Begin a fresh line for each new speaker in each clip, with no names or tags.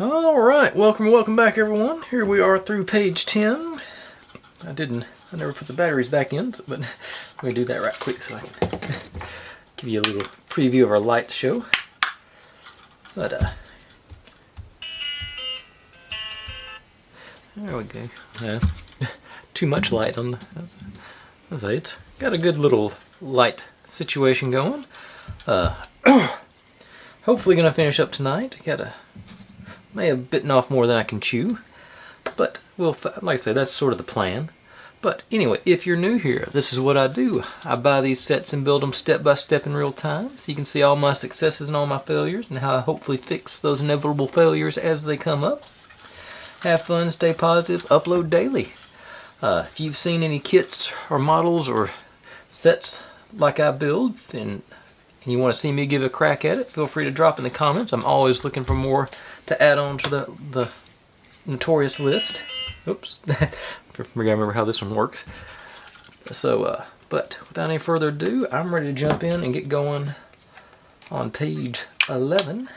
Alright, welcome back everyone. Here we are through page 10. I never put the batteries back in, but let me do that right quick so I can give you a little preview of our light show. But, there we go. Too much light on the, it's got a good little light situation going. Hopefully gonna finish up tonight. May have bitten off more than I can chew, but like I said, that's sort of the plan. But anyway, if you're new here, this is what I do. I buy these sets and build them step by step in real time, so you can see all my successes and all my failures, and how I hopefully fix those inevitable failures as they come up. Have fun, stay positive, upload daily. If you've seen any kits or models or sets like I build, and you want to see me give a crack at it, feel free to drop in the comments. I'm always looking for more to add on to the notorious list. Oops. We gotta remember how this one works. So, but without any further ado, I'm ready to jump in and get going on page 11.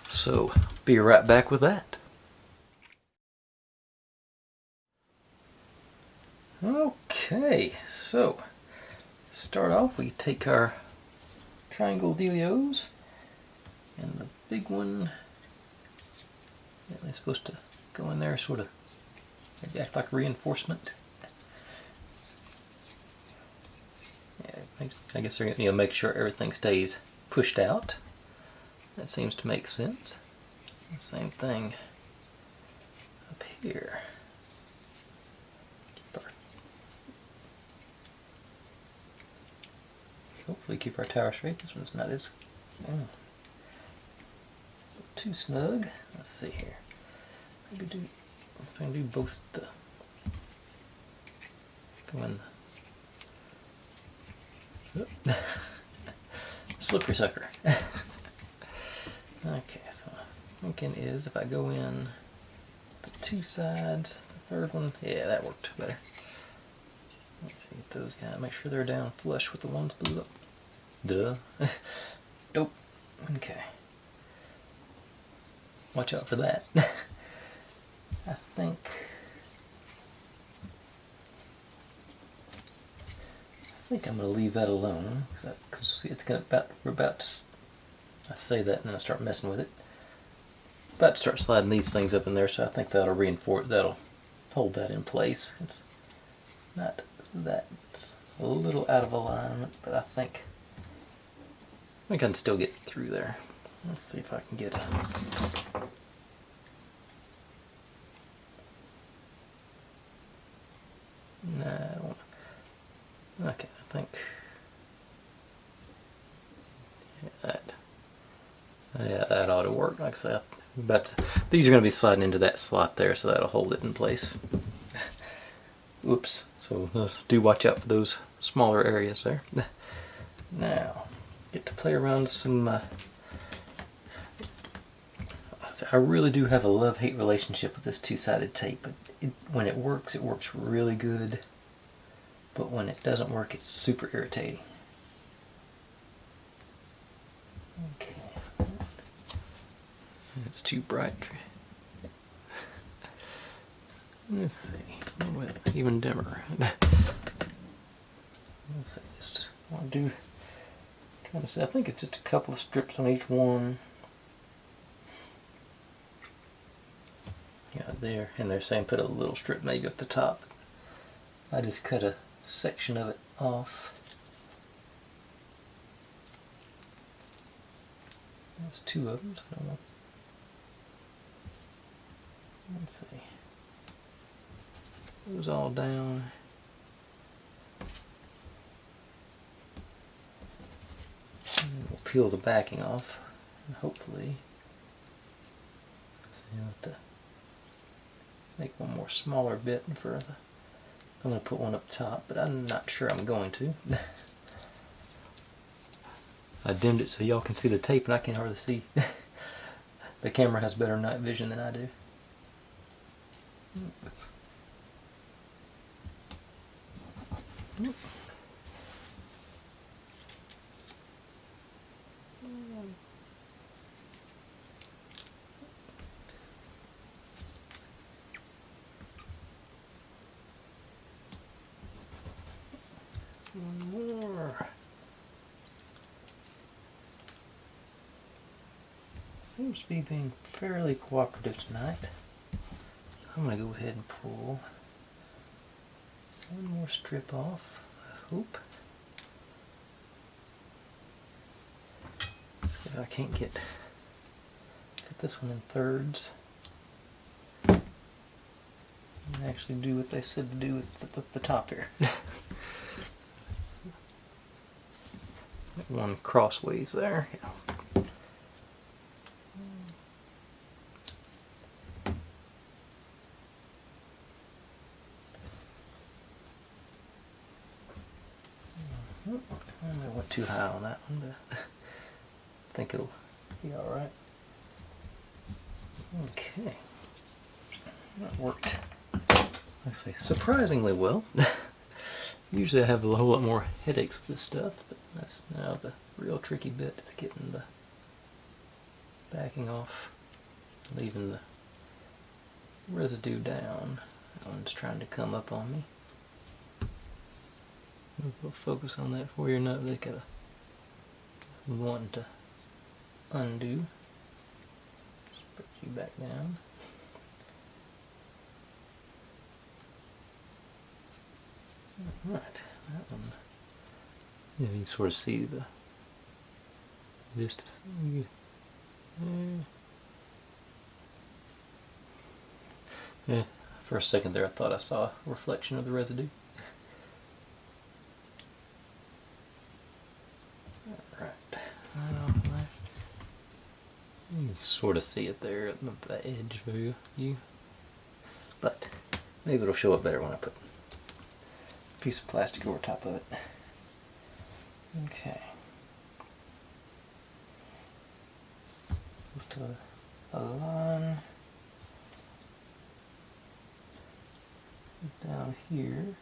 So, be right back with that. Okay, so start off, we take our triangle dealios, and the big one, they're supposed to go in there, sort of act like reinforcement. Yeah, I guess they're going to make sure everything stays pushed out. That seems to make sense. The same thing up here. Hopefully keep our tower straight. This one's not as too snug. Let's see here. Maybe I can do both the go in the slippery sucker. Okay, so thinking is if I go in the two sides, the third one, yeah, that worked better. Let's see if those guys, make sure they're down flush with the ones below. Duh. Dope. Okay. Watch out for that. I think I'm going to leave that alone, because it's we're about to, I say that and then I start messing with it. About to start sliding these things up in there, so I think that'll reinforce, that'll hold that in place. It's not that, it's a little out of alignment, but I think I can still get through there. Let's see if I can get no. Okay, I think that ought to work. Like I said, but these are going to be sliding into that slot there, so that'll hold it in place. Oops. So do watch out for those smaller areas there. Now, get to play around with some. I really do have a love-hate relationship with this two-sided tape. When it works really good. But when it doesn't work, it's super irritating. Okay. It's too bright. Let's see. Well, even dimmer. Let's see. Just want to do. Trying to see. I think it's just a couple of strips on each one. Yeah, there. And they're saying put a little strip maybe up the top. I just cut a section of it off. There's two of them, so I don't know. Let's see. Goes all down. And we'll peel the backing off, and hopefully, see, I'll have to make one more smaller bit for the. I'm going to put one up top, but I'm not sure I'm going to. I dimmed it so y'all can see the tape, and I can hardly see. The camera has better night vision than I do. One more. Seems to be being fairly cooperative tonight. So I'm going to go ahead and pull one more strip off, I hope. See if I can't get this one in thirds. And actually do what they said to do with the top here. One crossways there. Yeah. I went too high on that one, but I think it'll be alright. Okay. That worked, I say, surprisingly well. Usually I have a whole lot more headaches with this stuff, but that's now the real tricky bit. It's getting the backing off, leaving the residue down. That one's trying to come up on me. We'll focus on that for you. Not they gotta want to undo. Just put you back down. Right, that one. Yeah, you can sort of see the distance. Yeah, for a second there I thought I saw a reflection of the residue. Alright, you can sort of see it there at the edge view, but maybe it'll show up better when I put a piece of plastic over top of it. Okay. Put a line down here.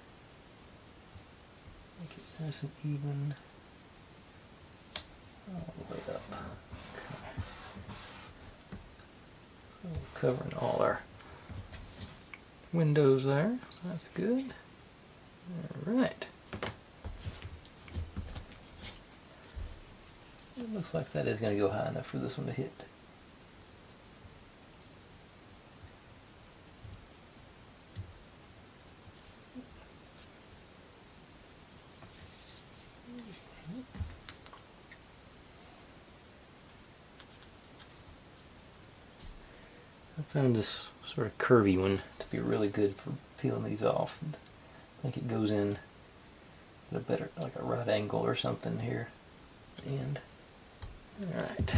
Make it nice and even all the way up. Okay. So we're covering all our windows there, so that's good. Alright. It looks like that is going to go high enough for this one to hit. I found this sort of curvy one to be really good for peeling these off. And I think it goes in at a better, like a right angle or something here at the end. Alright.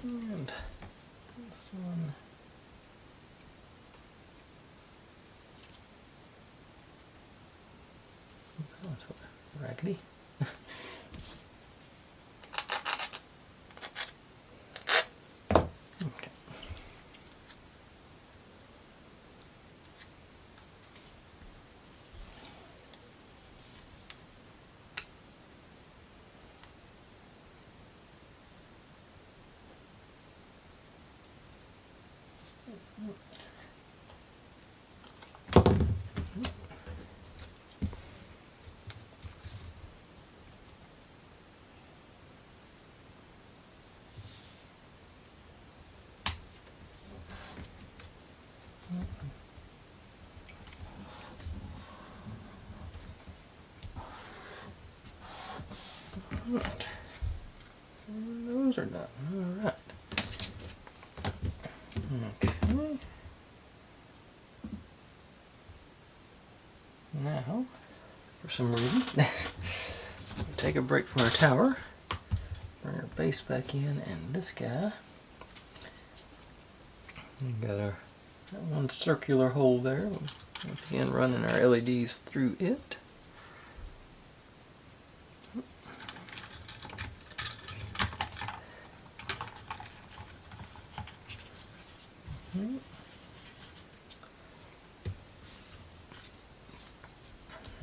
And this one. Oh, raggedy. Okay. Right. And those are done. Alright. Okay. Now, for some reason, we take a break from our tower, bring our base back in, and this guy, we got our that one circular hole there. Once again, running our LEDs through it.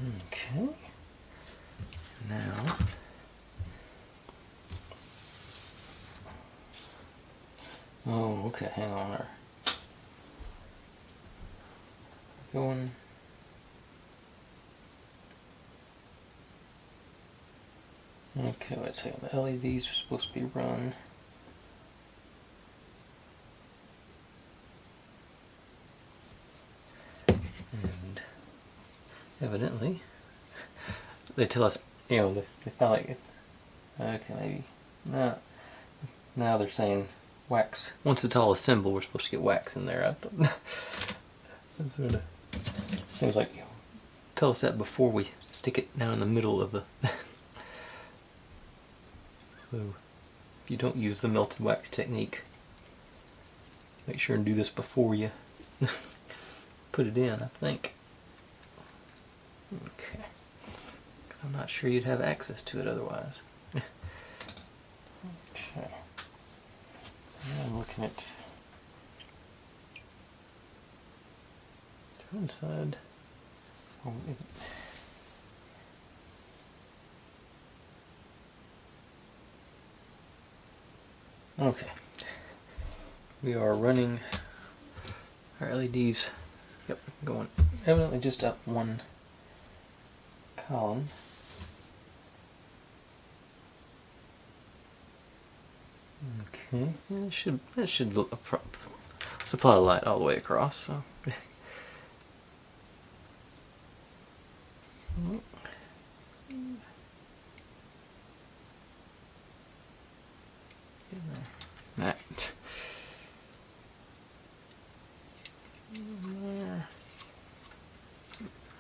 Okay. Now, oh, okay, hang on there. Going. Okay, let's see. The LEDs are supposed to be run. And evidently, they tell us, you know, they feel like it. Okay, maybe not. Now they're saying wax. Once it's all assembled, we're supposed to get wax in there. I don't know. That sort of seems like, you know, tell us that before we stick it down in the middle of the. So, if you don't use the melted wax technique, make sure and do this before you put it in, I think. Okay. Because I'm not sure you'd have access to it otherwise. Okay. Now I'm looking at one side. Oh, is it? Okay. We are running our LEDs. Yep, going evidently just up one column. Okay, that should supply the light all the way across. So. That.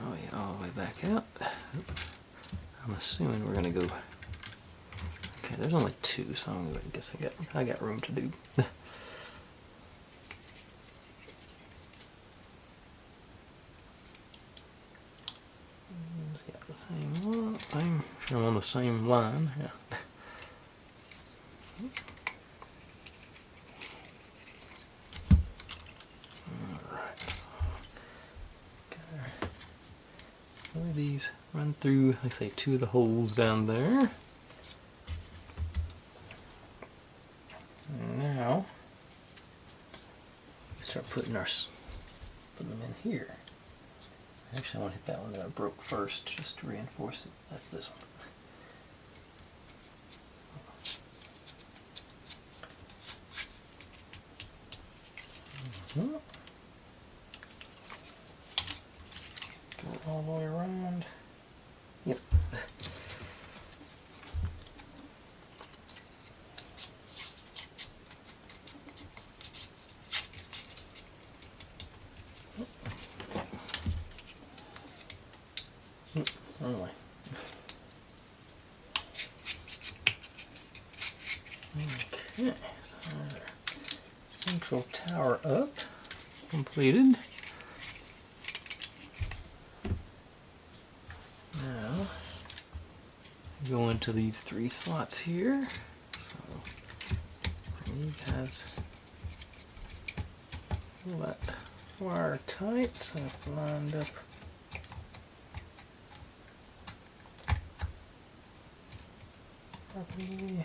Oh yeah, all the way back out. I'm assuming we're gonna go. Okay, there's only two, so I guess I got room to do. Got the same one. I'm sure I'm on the same line. Yeah. These run through, like I say, two of the holes down there. And now, start putting them in here. Actually, I want to hit that one that I broke first, just to reinforce it. That's this one. Go all the way around. Yep. Wrong way. Okay, so central tower up, completed. Now, go into these three slots here. So, you guys pull that wire tight so it's lined up. Properly.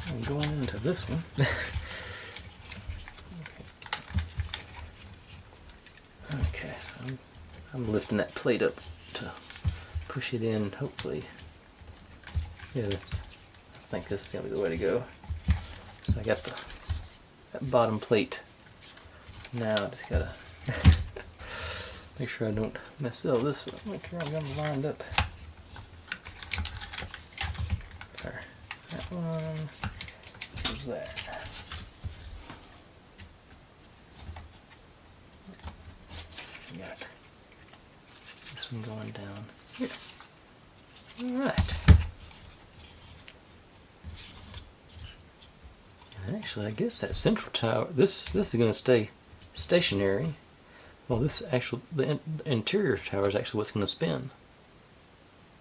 And going into this one. Okay, so I'm lifting that plate up to push it in. Hopefully, yeah, I think this is gonna be the way to go. So I got that bottom plate. Now I just gotta make sure I don't mess this up. Make sure I'm gonna lined up. There. That one. Who's that? Got this one going down here. Alright. And actually, I guess that central tower, this is going to stay stationary. Well, the interior tower is actually what's going to spin.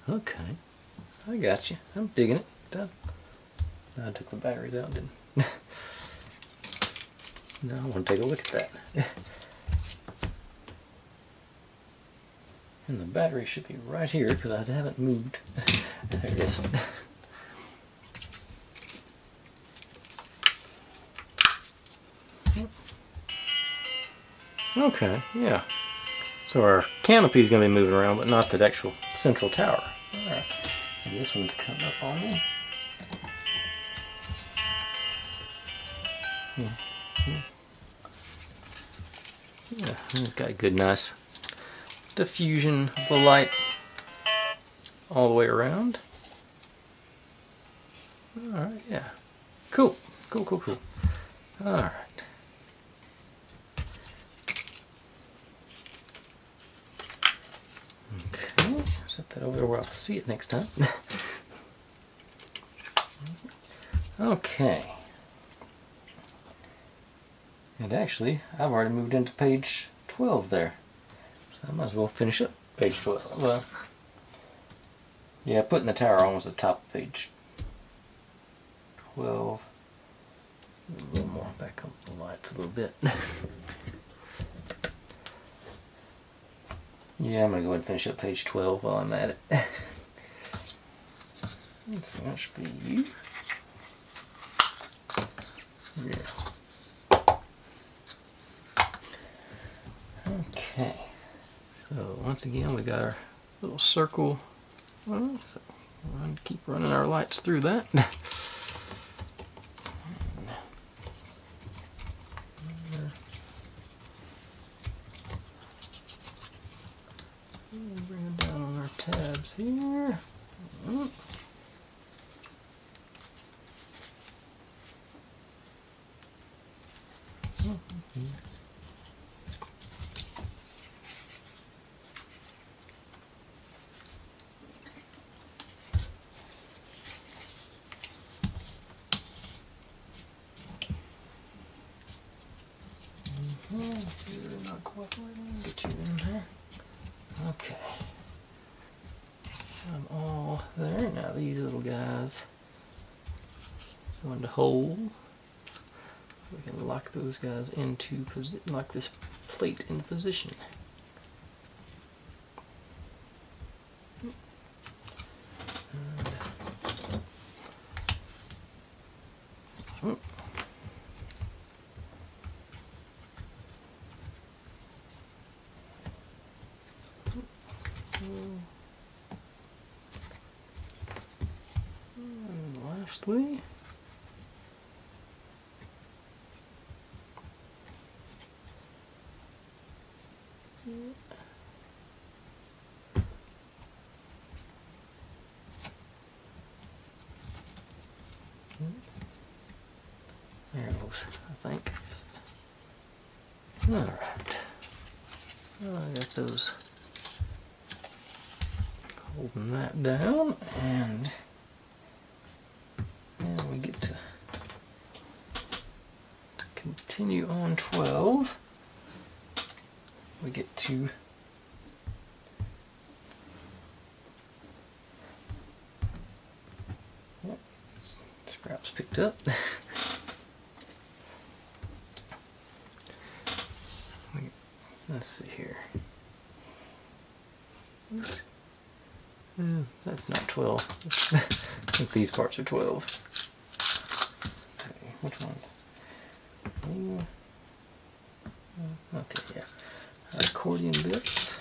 Okay, I got you. I'm digging it. I took the batteries out, didn't I? Now I want to take a look at that. And the battery should be right here because I haven't moved. There it is. Okay, yeah. So our canopy is going to be moving around, but not the actual central tower. Alright. So this one's coming up on me. Yeah, it's got a good, nice diffusion of the light all the way around. Alright, yeah. Cool. Cool, cool, cool. Alright. Okay, set that over there where I'll see it next time. Okay. And actually, I've already moved into page 12 there. So I might as well finish up page 12. Well, yeah, putting the tower on was the top of page 12. A little more, back up the lights a little bit. Yeah, I'm going to go ahead and finish up page 12 while I'm at it. So that should be you. Yeah. Okay. So once again, we got our little circle. So we're going to keep running our lights through that. Bring it down on our tabs here. You're not cooperating. Get you in there. Okay. I'm all there. Now these little guys go into holes. We can lock those guys into position, lock this plate in position. And lastly, there it goes, I think. Alright. I got those holding that down, and we get to continue on 12. We get to scraps picked up. Let's see here. That's not 12. I think these parts are 12. Okay, which ones? Okay, yeah. Accordion bits.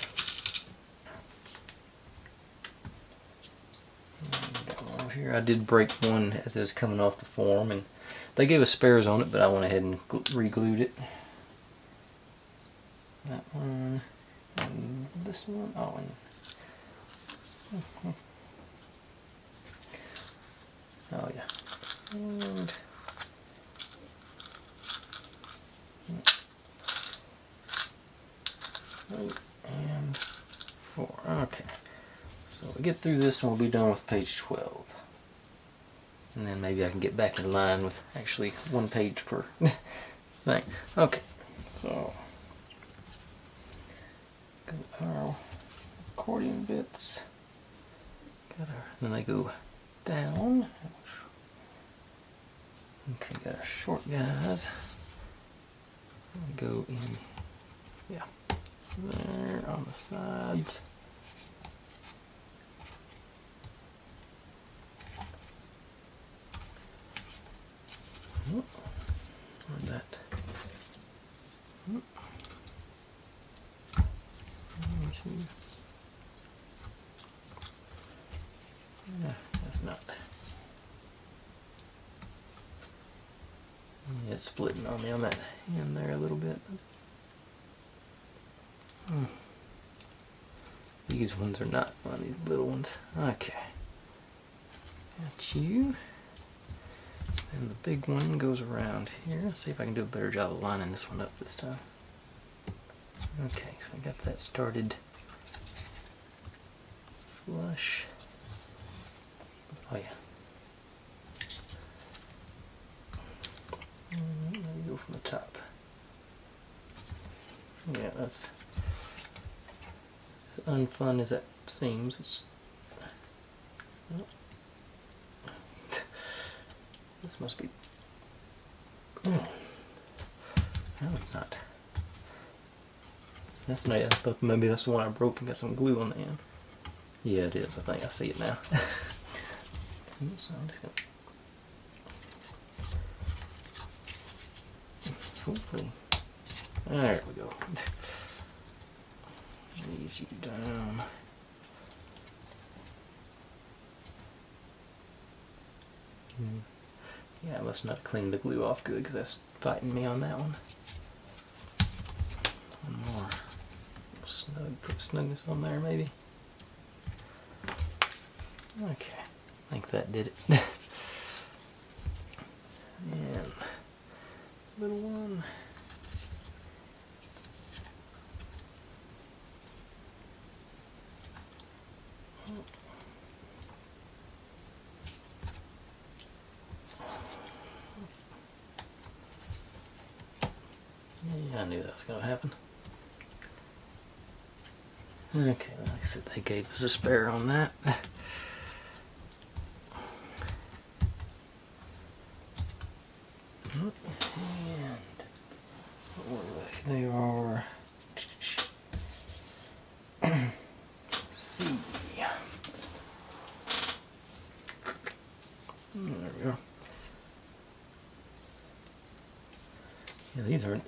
Got one over here. I did break one as it was coming off the form, and they gave us spares on it, but I went ahead and re-glued it. That one, and this one. Oh, and oh yeah, and 8 and 4. Okay, so we get through this and we'll be done with page 12. And then maybe I can get back in line with actually one page per thing. Okay, so our accordion bits. Then they go down. Okay, got our short guys. Go in, yeah, there on the sides. Where'd that? Yeah, that's not. Yeah, it's splitting on me on that end there a little bit. These ones are not one of these little ones. Okay. Got you. And the big one goes around here. Let's see if I can do a better job of lining this one up this time. Okay, so I got that started flush. Oh yeah. There you go from the top. Yeah, that's as unfun as that seems. It's, this must be. No, it's not. That's not. I thought maybe that's the one I broke and got some glue on the end. Yeah, it is. I think I see it now. So I'm just gonna. Hopefully. There we go. Ease you down. Yeah, I must not clean the glue off good because that's fighting me on that one. One more. Snug, put snugness on there maybe. Okay, I think that did it. And little one. Yeah, I knew that was going to happen. Okay, like I said, they gave us a spare on that. And what were they? They are C. There we go. Yeah, these aren't.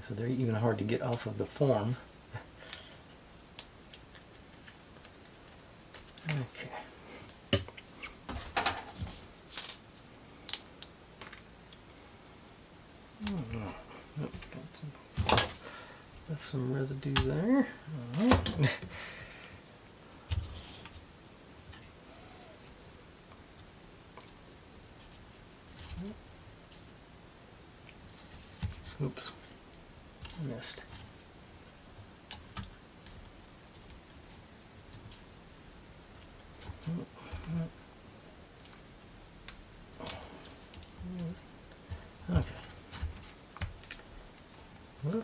So they're even hard to get off of the form. Okay. Left some residue there. All right. Oops. Missed. Okay. Well,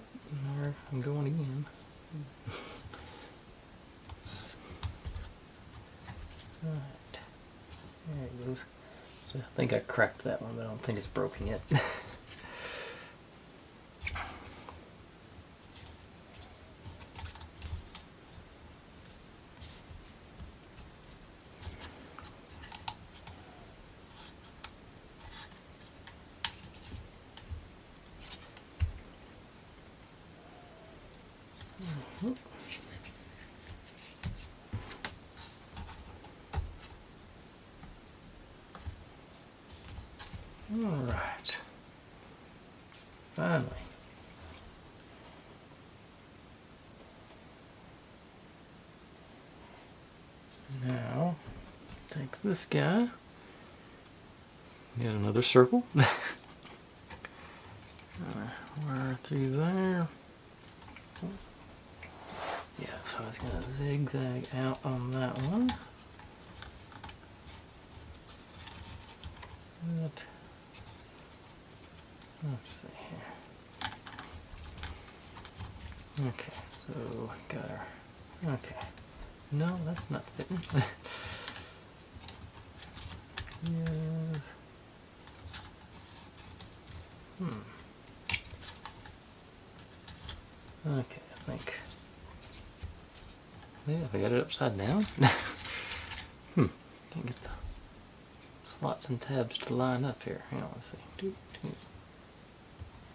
I'm going again. Alright. There it goes. So I think I cracked that one, but I don't think it's broken yet. Alright. Finally. Now, take this guy. Get another circle. Wire through there. Yeah, so it's going to zigzag out on that one. But, let's see here. Okay, so got our. Okay. No, that's not fitting. Yeah. Okay, I think. Yeah, we got it upside down. Can't get the slots and tabs to line up here. Hang on, let's see.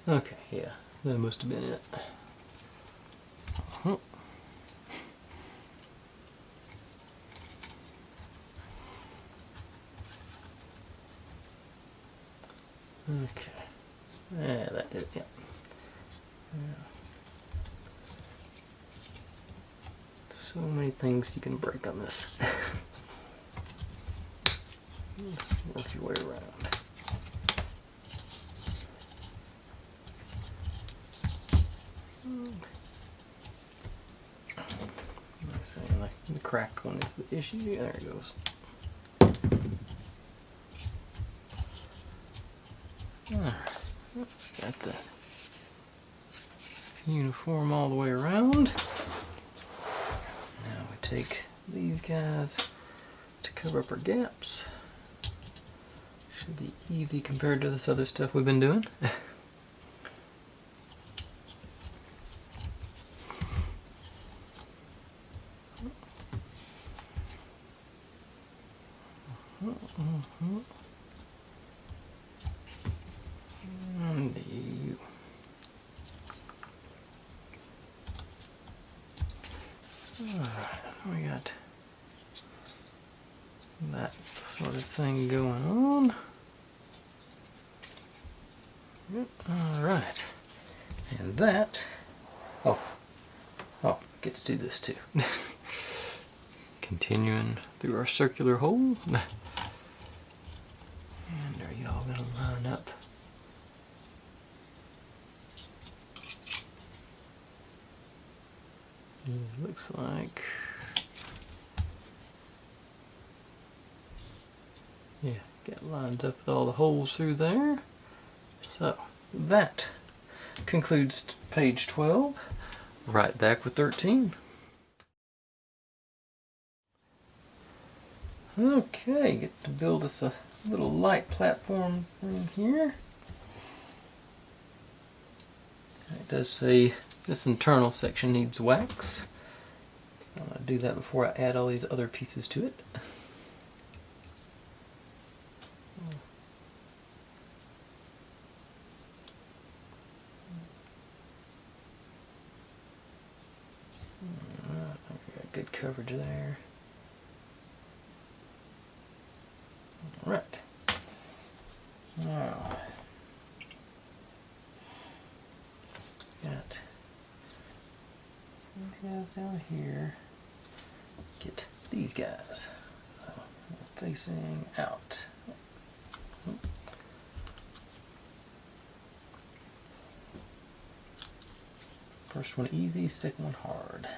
Okay, yeah, that must have been it. Okay. Yeah, that did it, yeah. So many things you can break on this. Work your way around. I'm saying like the cracked one is the issue. There it goes. Alright, got that uniform all the way around. Now we take these guys to cover up our gaps. Should be easy compared to this other stuff we've been doing. And you. Alright, we got that sort of thing going on. Yep, alright. And that, oh, get to do this too. Continuing through our circular hole. And are y'all gonna line up? It looks like, yeah, get lined up with all the holes through there. So that concludes page 12. Right back with 13. Okay, get to build us a little light platform thing here. It does say this internal section needs wax. I'm going to do that before I add all these other pieces to it. I think we got good coverage there. Alright. Now, got these guys down here. Get these guys. So, facing out. First one easy, second one hard.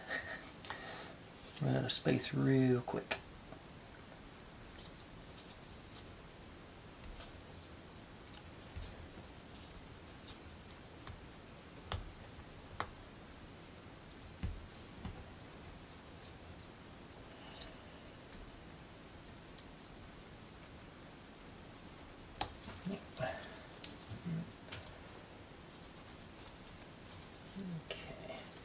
Run out of space real quick.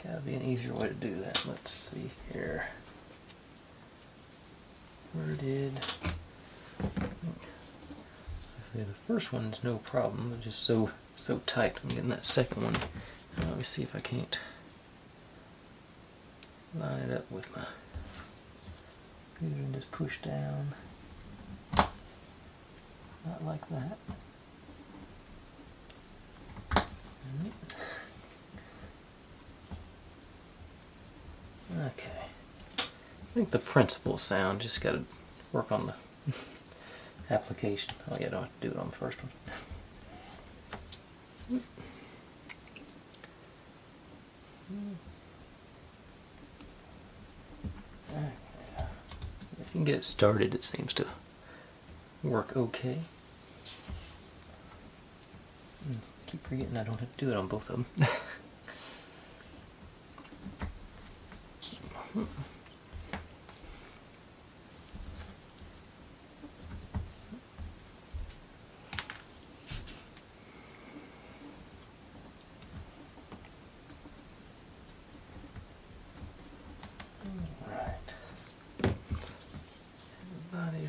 Gotta be an easier way to do that. Let's see here. Where did... The first one's no problem, it's just so tight. I'm getting that second one. Let me see if I can't line it up with my... and just push down. Not like that. Okay. I think the principle's sound, just gotta work on the application. Oh yeah, I don't have to do it on the first one. If you can get it started, it seems to work okay. Keep forgetting I don't have to do it on both of them.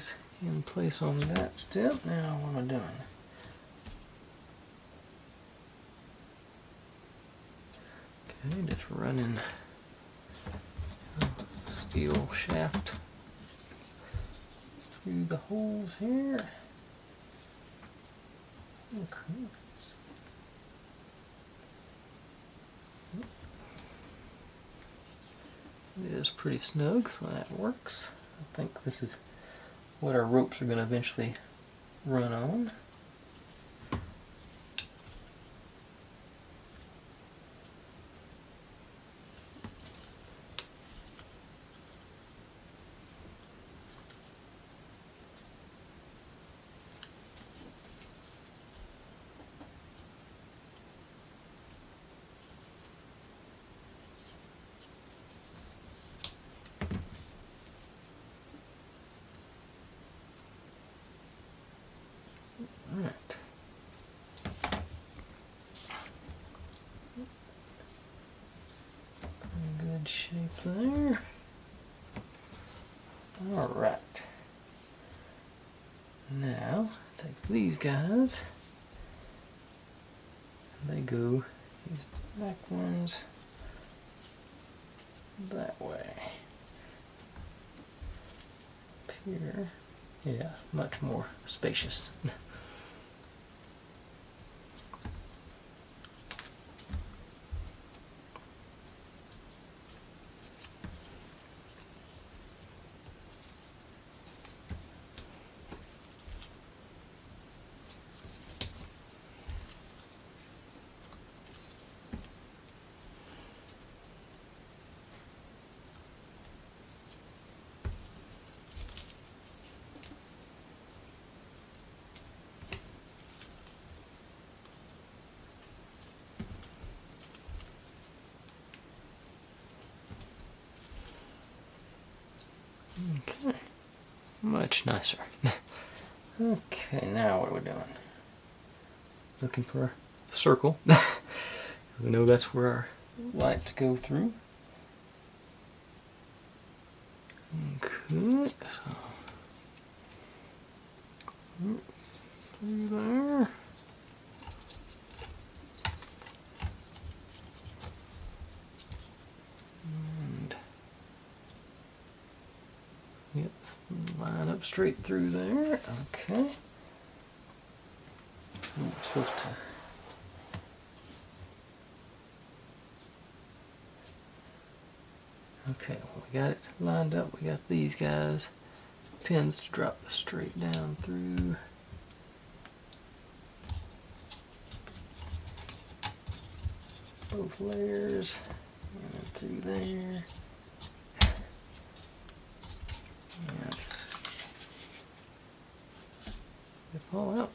everything's in place on that step. Now what am I doing? Okay, just running a steel shaft through the holes here. Okay. It is pretty snug, so that works. I think this is what our ropes are going to eventually run on. Alright. Good shape there. Alright. Now, take these guys. They go, these back ones, that way. Up here, yeah, much more spacious. Okay, much nicer. Okay, now what are we doing? Looking for a circle. We know that's where our light to go through. Okay, so through there. And yep, line up straight through there. Okay. We're supposed to okay, well, we got it lined up. We got these guys, pins to drop straight down through. Both layers, and then through there. And they fall out.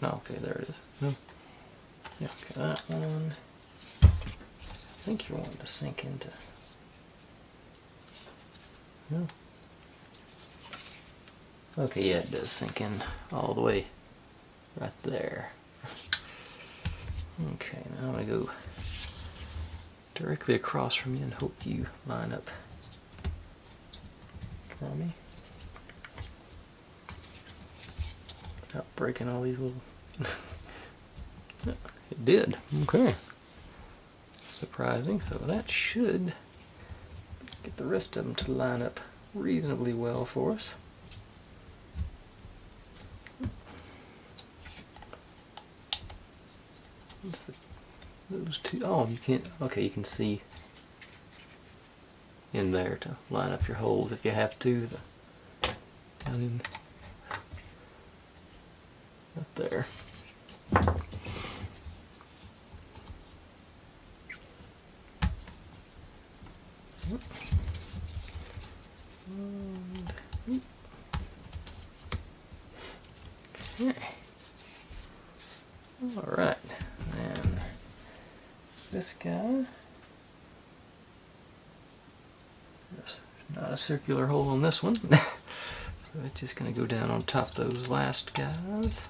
No, okay, there it is. No. Yeah, okay, that one. I think you're wanting to sink into. No. Okay, yeah, it does sink in all the way right there. Okay, now I'm going to go directly across from you and hope you line up for me. Without breaking all these little... It did. Okay. Surprising. So that should get the rest of them to line up reasonably well for us. What's those two? Oh, you can't. Okay, you can see in there to line up your holes if you have to. Down in up there. Okay. All right. And this guy. There's not a circular hole on this one. So it's just going to go down on top of those last guys.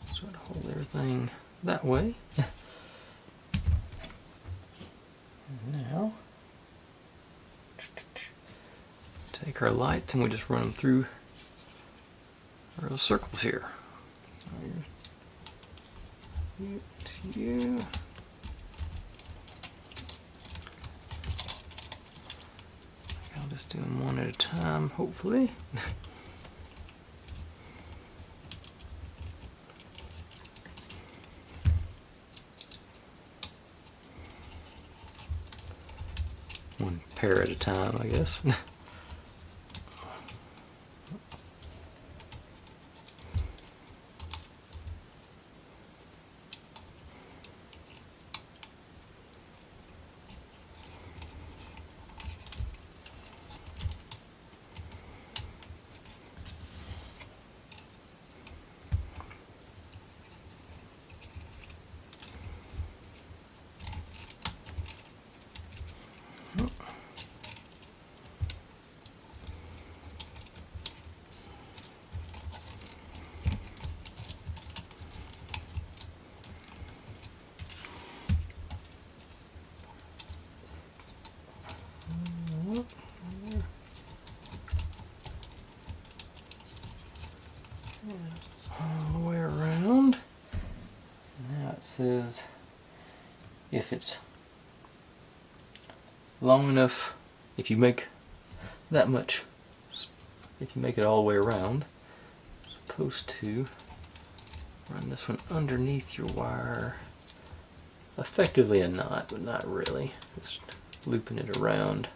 Sort of hold everything that way. And now, take our lights and we just run them through our little circles here. You to you. I'll just do them one at a time, hopefully. One pair at a time, I guess. All the way around. Now it says if it's long enough, if you make that much, if you make it all the way around, you're supposed to run this one underneath your wire. Effectively a knot, but not really. Just looping it around.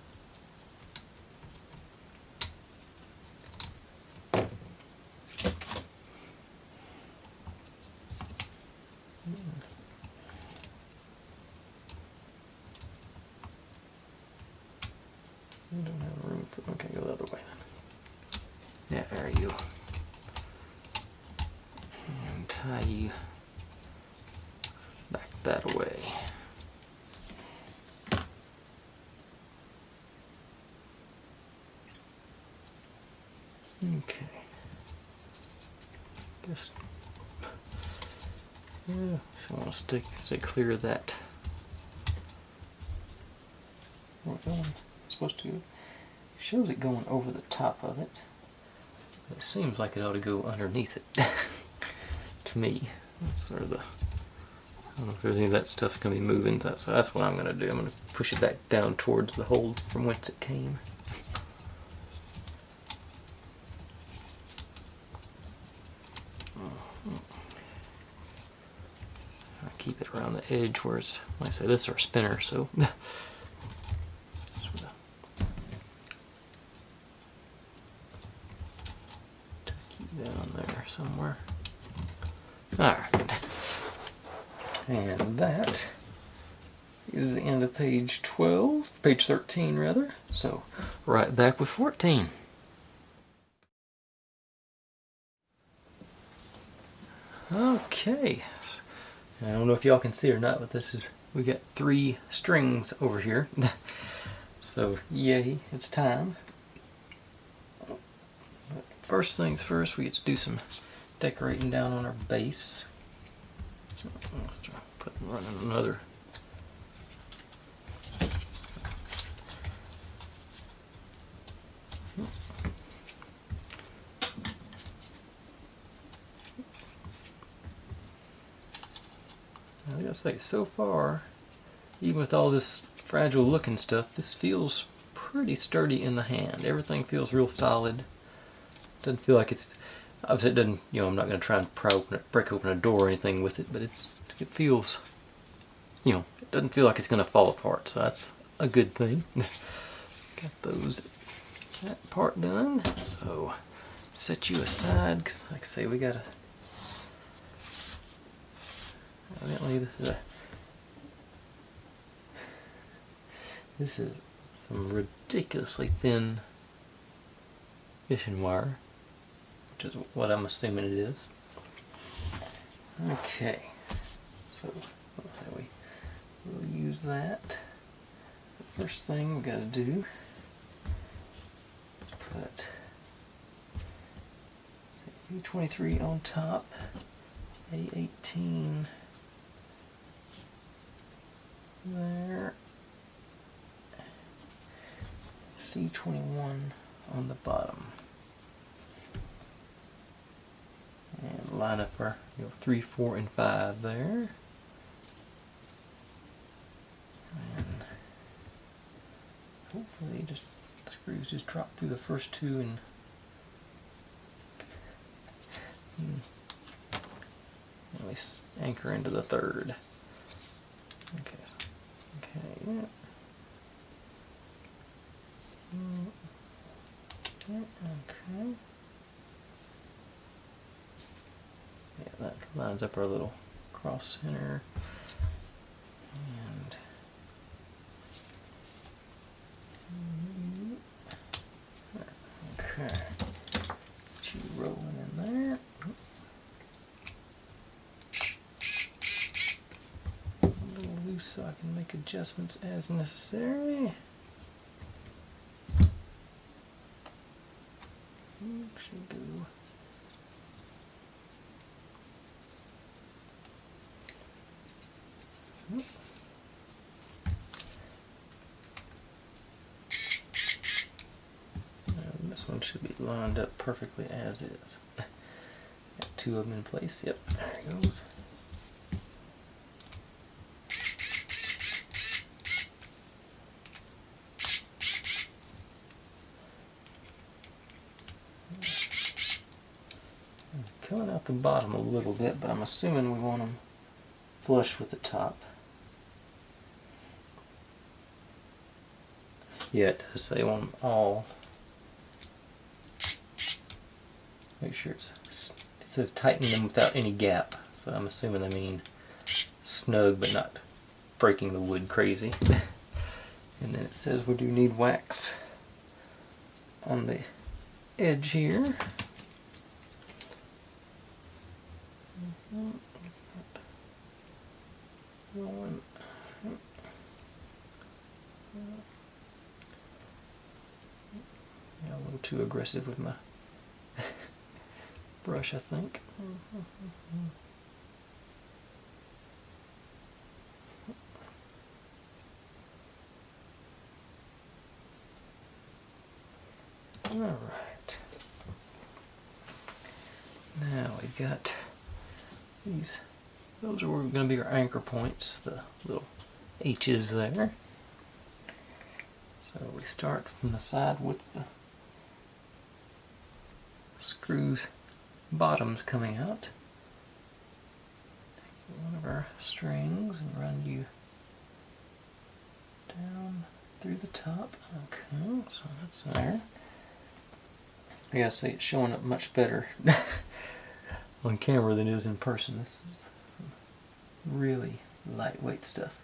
We don't have room for, okay, go the other way then. Yeah, there you go. And tie you back that way. Okay. Just, yeah, so I want to stay clear of that. Where it's going. Supposed to, shows it going over the top of it. It seems like it ought to go underneath it. To me, that's sort of the. I don't know if there's any of that stuff's going to be moving. So that's what I'm going to do. I'm going to push it back down towards the hole from whence it came. I keep it around the edge where it's. Like I say, this is our spinner, so. Down there somewhere. Alright. And that is the end of page 12, page 13 rather. So, right back with 14. Okay. I don't know if y'all can see or not, but this is, we got 3 strings over here. So, yay, it's time. First things first, we get to do some decorating down on our base. Let's try running another. I gotta say, so far, even with all this fragile looking stuff, this feels pretty sturdy in the hand. Everything feels real solid. Doesn't feel like it's, obviously it doesn't, you know, I'm not going to try and break open a door or anything with it, but it feels, you know, it doesn't feel like it's going to fall apart, so that's a good thing. Got that part done, so set you aside, because like I say, we got to, evidently this is some ridiculously thin fishing wire, which is what I'm assuming it is. Okay, so let's say we'll use that. The first thing we got to do is put A23 on top, A18 there, C21 on the bottom. And line up our 3, 4, and 5 there. And hopefully the screws just drop through the first 2 and we anchor into the 3rd. Okay, okay, yeah. Okay. Yeah, that lines up our little cross center. And okay, get you rolling in there. A little loose so I can make adjustments as necessary. Should go. And this one should be lined up perfectly as is. Got 2 of them in place. Yep, there it goes. Coming out the bottom a little bit, but I'm assuming we want them flush with the top. Yeah, it does say on them all. Make sure it says tighten them without any gap. So I'm assuming they mean snug but not breaking the wood crazy. And then it says we do need wax on the edge here. Yeah, a little too aggressive with my brush, I think. All right. Now we've got these. Those are going to be our anchor points, the little H's there. So we start from the side with the screws bottoms coming out. Take one of our strings and run you down through the top. Okay, so that's there. I gotta say it's showing up much better on camera than it is in person. This is really lightweight stuff.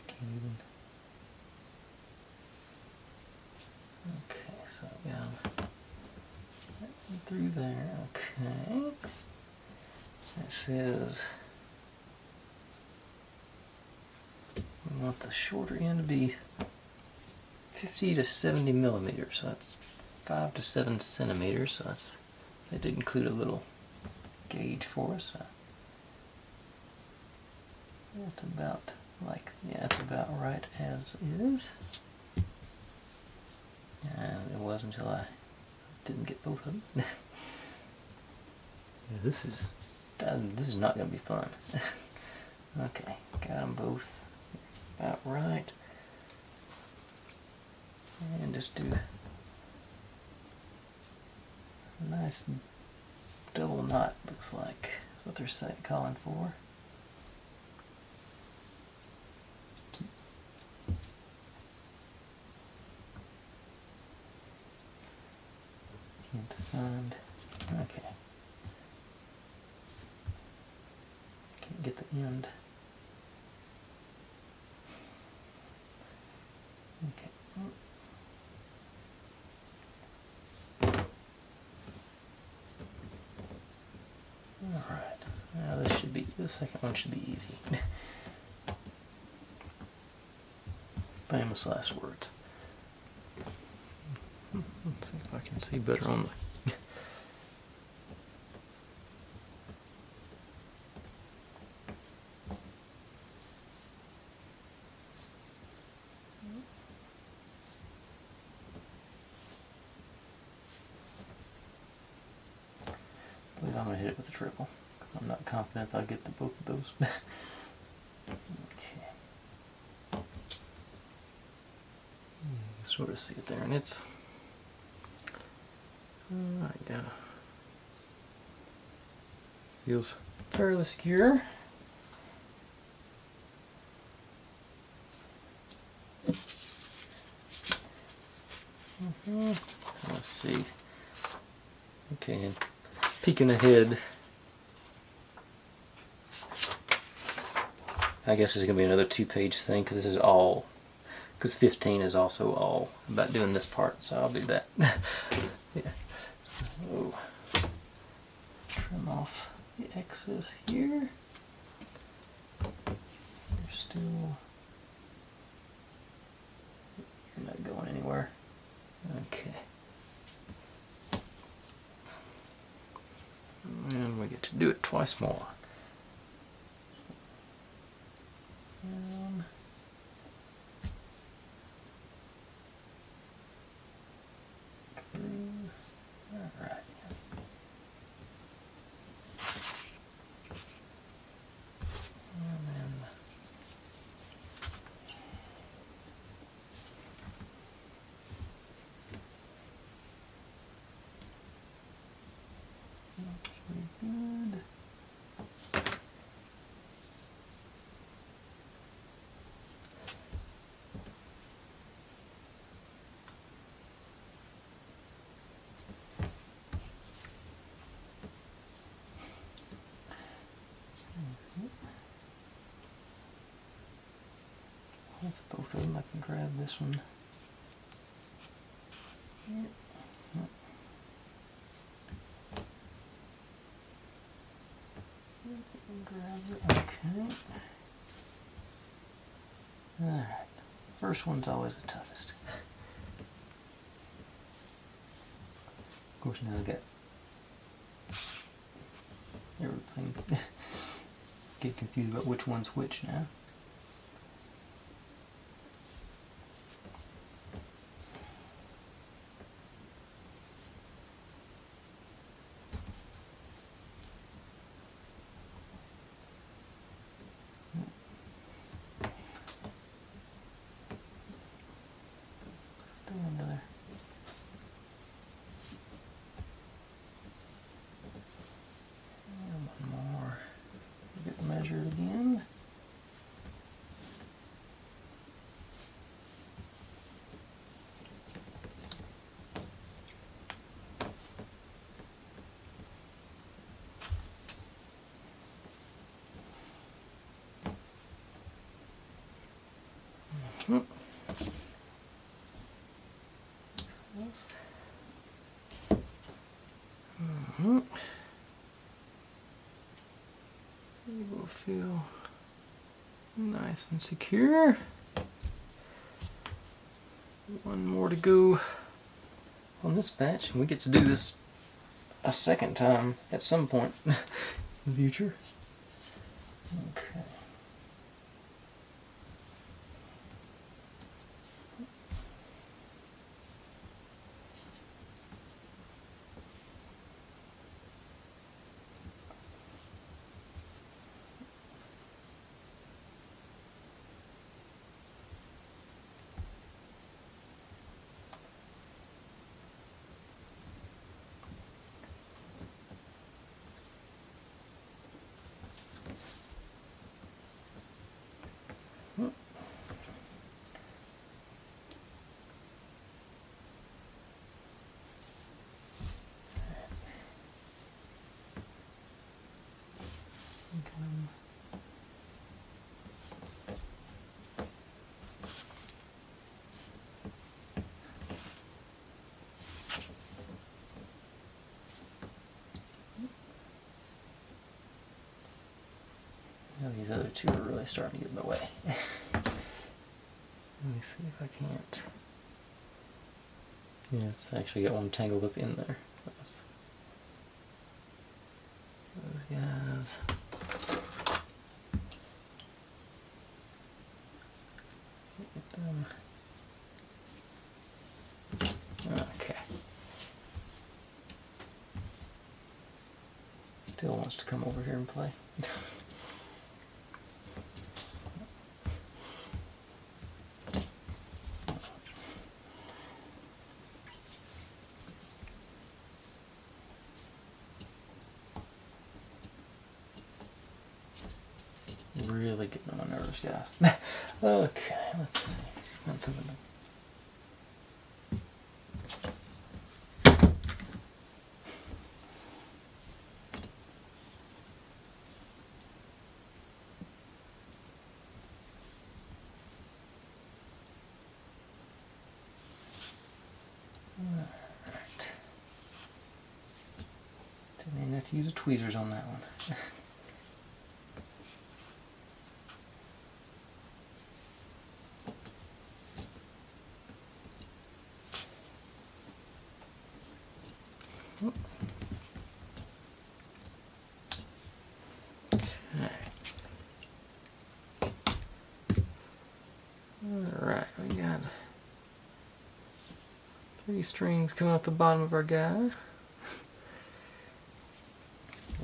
Can't even. Okay, so yeah, through there. Okay, it says we want the shorter end to be 50 to 70 millimeters. So that's 5 to 7 centimeters. So that's, they did include a little gauge for us. That's about like, yeah, it's about right as is. And it was until I didn't get both of them. Yeah, this is not going to be fun. Okay, got them both about right. And just do a nice double knot, looks like. That's what they're calling for. Can't find, okay. Can't get the end. Okay. Alright, now this should be, the second one should be easy. Famous last words. Let's see if I can see better on the... I'm going to hit it with a triple. I'm not confident that I'll get to both of those. Okay. You can sort of see it there, and it's... yeah. Feels fairly secure. Let's see. Okay, and peeking ahead, I guess it's going to be another 2-page thing because this is all, because 15 is also all about doing this part, so I'll do that. Yeah. So, trim off the excess here. You're still, you're not going anywhere. Okay. And we get to do it twice more. Down. Through. All right. And then looks pretty good. That's both of them. I can grab this one. Yep. Grab it. Okay. Alright. First one's always the toughest. Of course, now I got everything. Get confused about which one's which now. Another. And one more. Get measured again. It will feel nice and secure. One more to go on this batch, and we get to do this a second time at some point in the future. Okay. Now these other two are really starting to get in the way. Let me see if I can't. Yeah, it's actually got one tangled up in there. Those guys. Get them. Okay. Still wants to come over here and play. Really getting on my nerves, guys. Okay, let's see. That's something. Alright. Didn't even have to use the tweezers on that one. Alright, we got 3 strings coming off the bottom of our guy.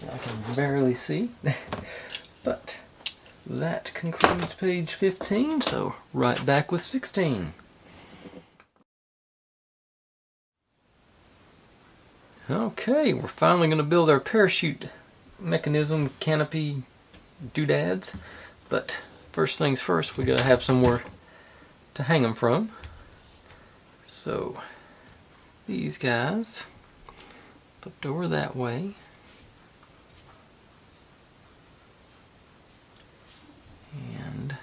I can barely see, but that concludes page 15, so right back with 16. Okay, we're finally going to build our parachute mechanism, canopy, doodads, but first things first, we got to have somewhere to hang them from. So these guys flipped over that way, and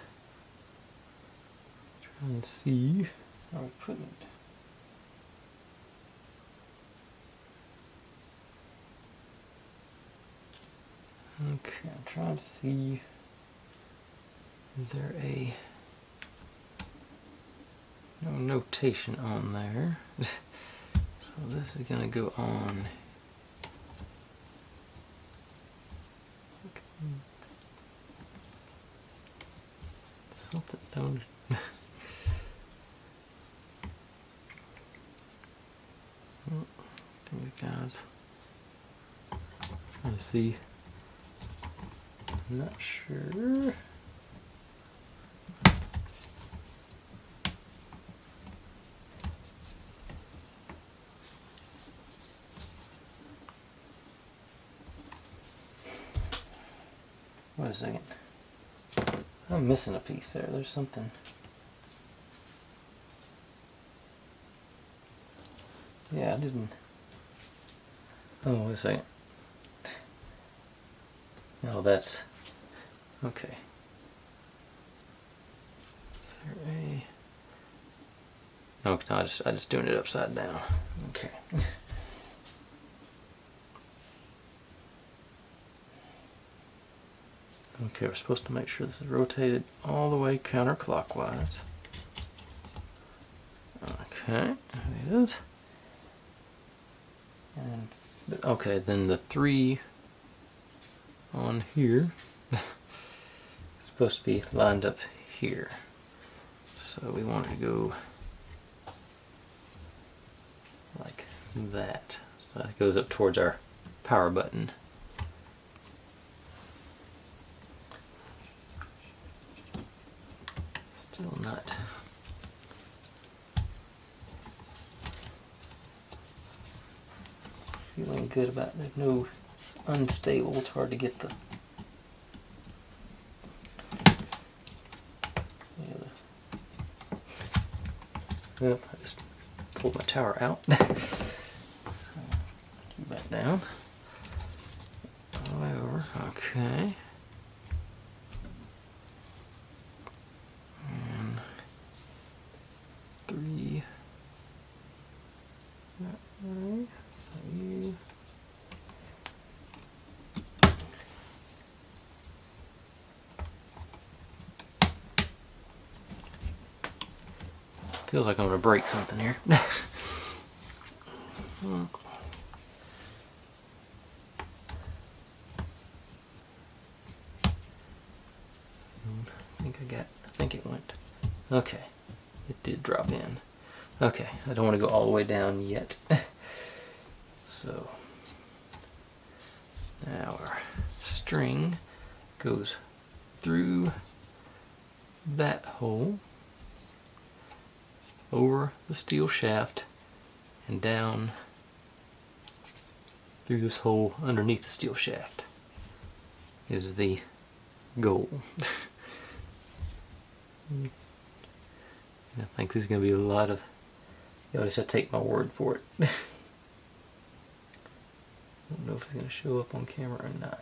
trying to see how we put it. Okay, I'm trying to see, is there a no notation on there? So this is going to go on. Something don't. These guys. Trying to see. I'm not sure. Wait a second. I'm missing a piece there. There's something. Yeah, I didn't. Oh, wait a second. Oh, that's okay. Is there a? No, I just doing it upside down. Okay. Okay, we're supposed to make sure this is rotated all the way counterclockwise. Okay, there it is. And okay, then the 3 on here is supposed to be lined up here. So we want it to go like that. So it goes up towards our power button. Still not feeling good about it. No, it's unstable. It's hard to get the Yep, I just pulled my tower out. So, do that down. All the way over. Okay. And 3. That way. So you. Feels like I'm going to break something here. I think it went. Okay, it did drop in. Okay, I don't want to go all the way down yet. So Now our string goes through that hole, over the steel shaft, and down through this hole underneath the steel shaft is the goal. I think there's going to be a lot of, you'll just have to take my word for it. I don't know if it's going to show up on camera or not.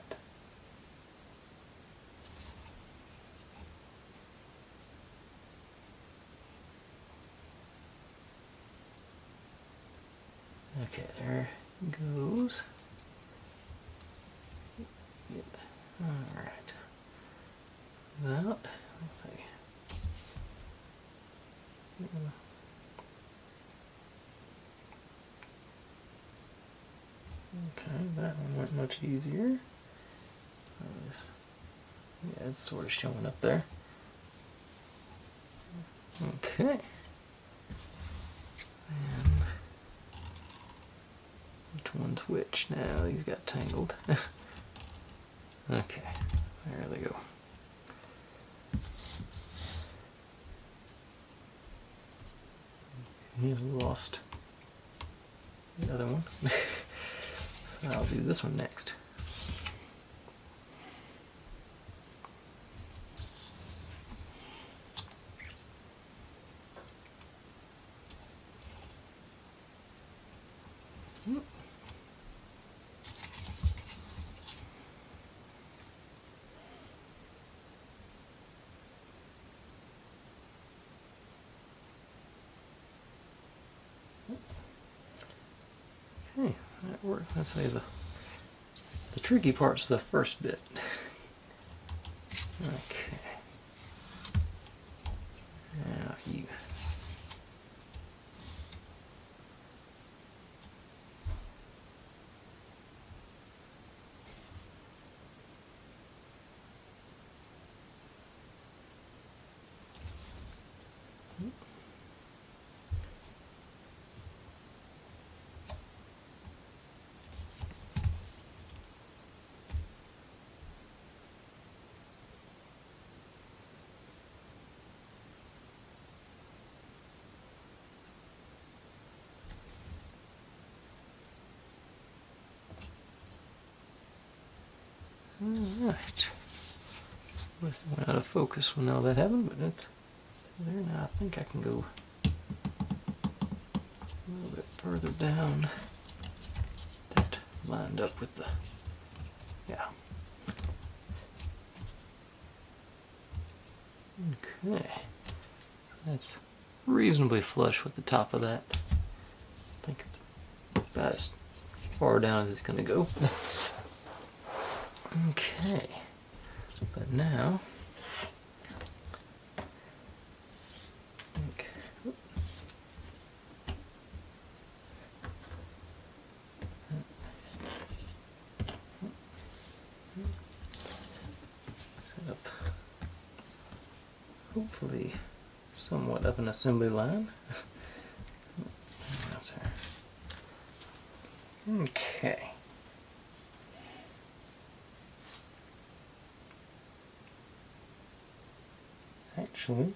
Okay, there it goes. Yep. Alright. That, let's see. Okay, that one went much easier. Yeah, it's sort of showing up there. Okay. And which one's which now? These got tangled. Okay, there they go. Yeah, we lost the other one. So I'll do this one next. Okay, that worked. Let's say the tricky part's the first bit. Okay. Now if you Alright. Went out of focus when all that happened, but it's there now. I think I can go a little bit further down. That lined up with the, yeah. Okay. That's reasonably flush with the top of that. I think it's about as far down as it's going to go. Okay, but now, set up hopefully somewhat of an assembly line. Okay. Actually,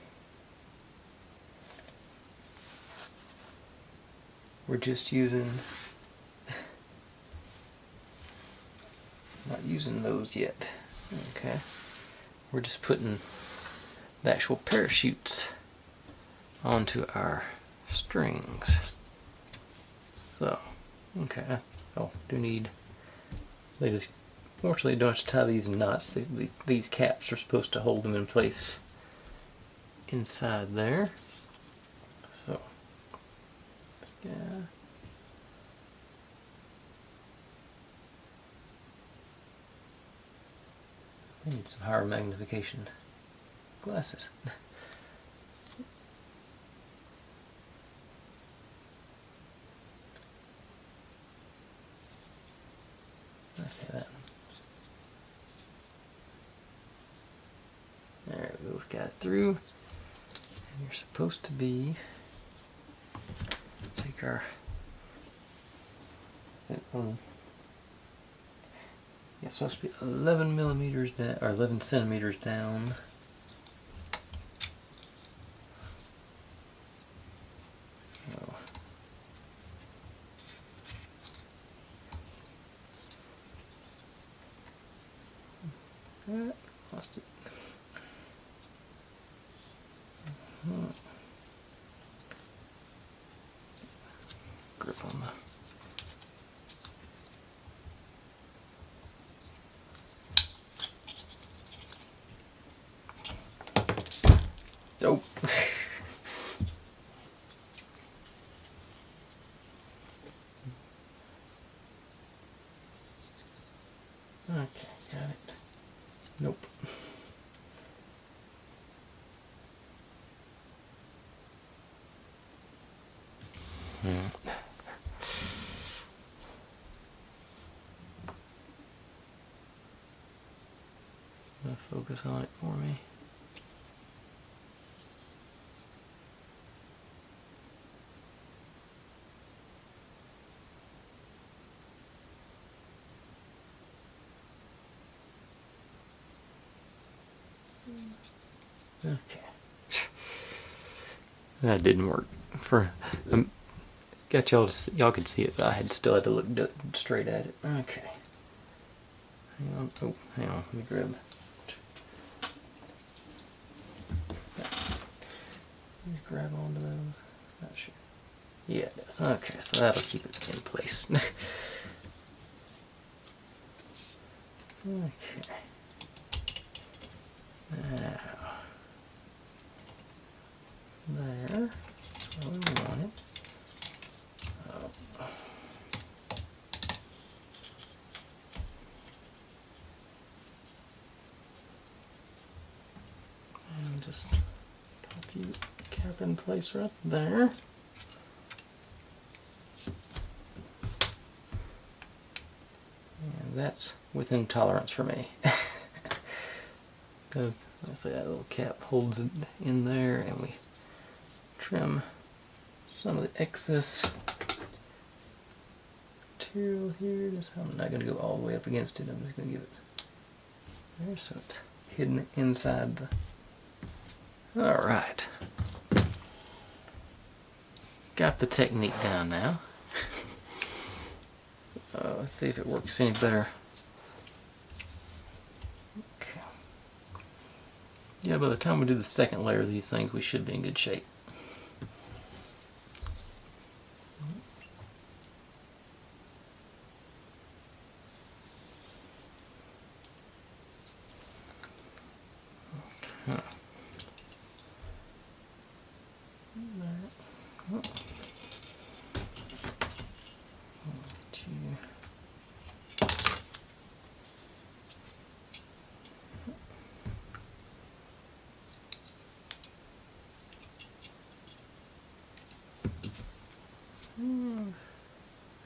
we're just using, not using those yet. Okay, we're just putting the actual parachutes onto our strings. So, okay, oh, do need, they just, fortunately don't have to tie these knots. These caps are supposed to hold them in place inside there. So, yeah. I need some higher magnification glasses. Okay, that. There, we both got it through. And you're supposed to be, take our it's supposed to be 11 millimeters down, or 11 centimeters down. So, lost it. Grip on the. Oh. Okay, got it. Nope. Focus on it for me. Okay. That didn't work. For got y'all to y'all could see it, but I still had to look straight at it. Okay. Hang on. Oh, hang on. Let me grab. Please grab onto those. Not sure. Yeah, it does. Okay, so that'll keep it in place. Okay. Now, there. That's where we want it. Oh. And just pop you cap in place right there. And that's within tolerance for me. Let's say that little cap holds it in there, and we trim some of the excess material here. I'm not going to go all the way up against it. I'm just going to give it there so it's hidden inside the. All right, got the technique down now. Let's see if it works any better. Okay. Yeah, by the time we do the second layer of these things, we should be in good shape. Okay.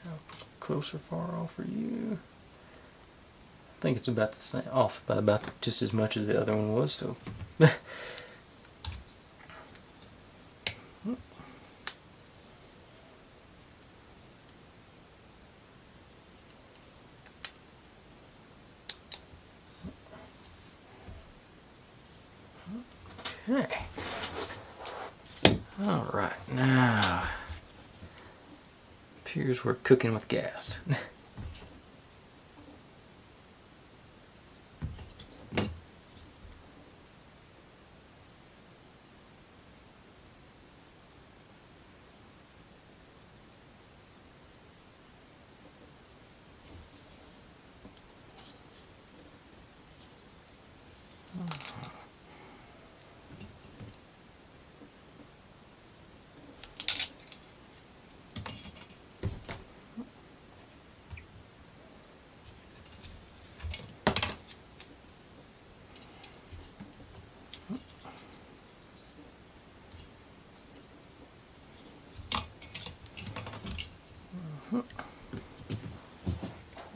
How close or far off are you? I think it's about the same, off by about just as much as the other one was. So. Okay. All right, now appears we're cooking with gas.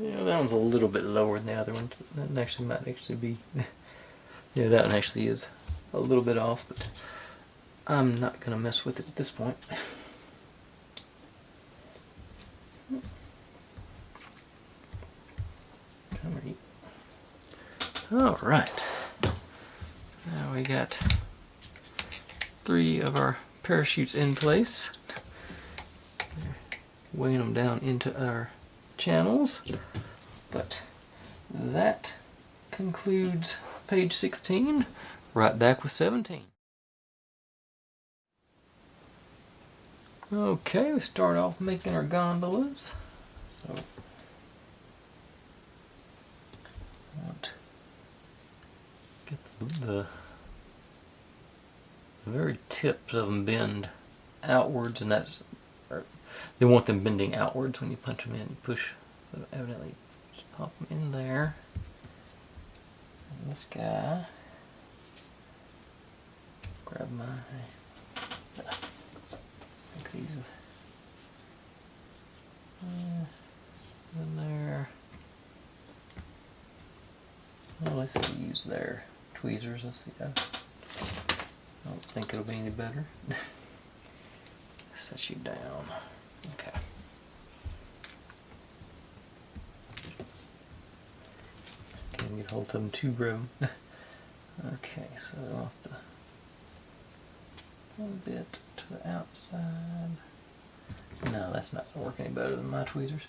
Yeah, that one's a little bit lower than the other one. That actually might actually be. Yeah, that one actually is a little bit off, but I'm not going to mess with it at this point. Come here. All right. Now we got 3 of our parachutes in place. Weighing them down into our channels. But that concludes page 16. Right back with 17. Okay, we start off making our gondolas. So I want to get the very tips of them bend outwards, and that's, they want them bending outwards when you punch them in. You push, evidently, just pop them in there. And this guy, grab my, I think these in there. Well, let's see, use their tweezers. Let's see. I don't think it'll be any better. Set you down. Okay. Can't get hold of them too grim. Okay, so off the little bit to the outside. No, that's not gonna work any better than my tweezers.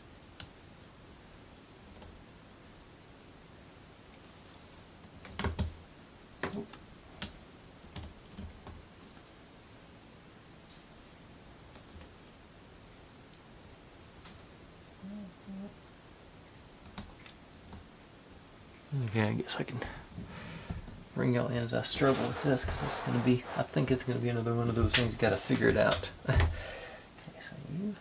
Okay, I guess I can bring y'all in as I struggle with this, because it's going to be, I think it's going to be another one of those things you got to figure it out. Okay, so you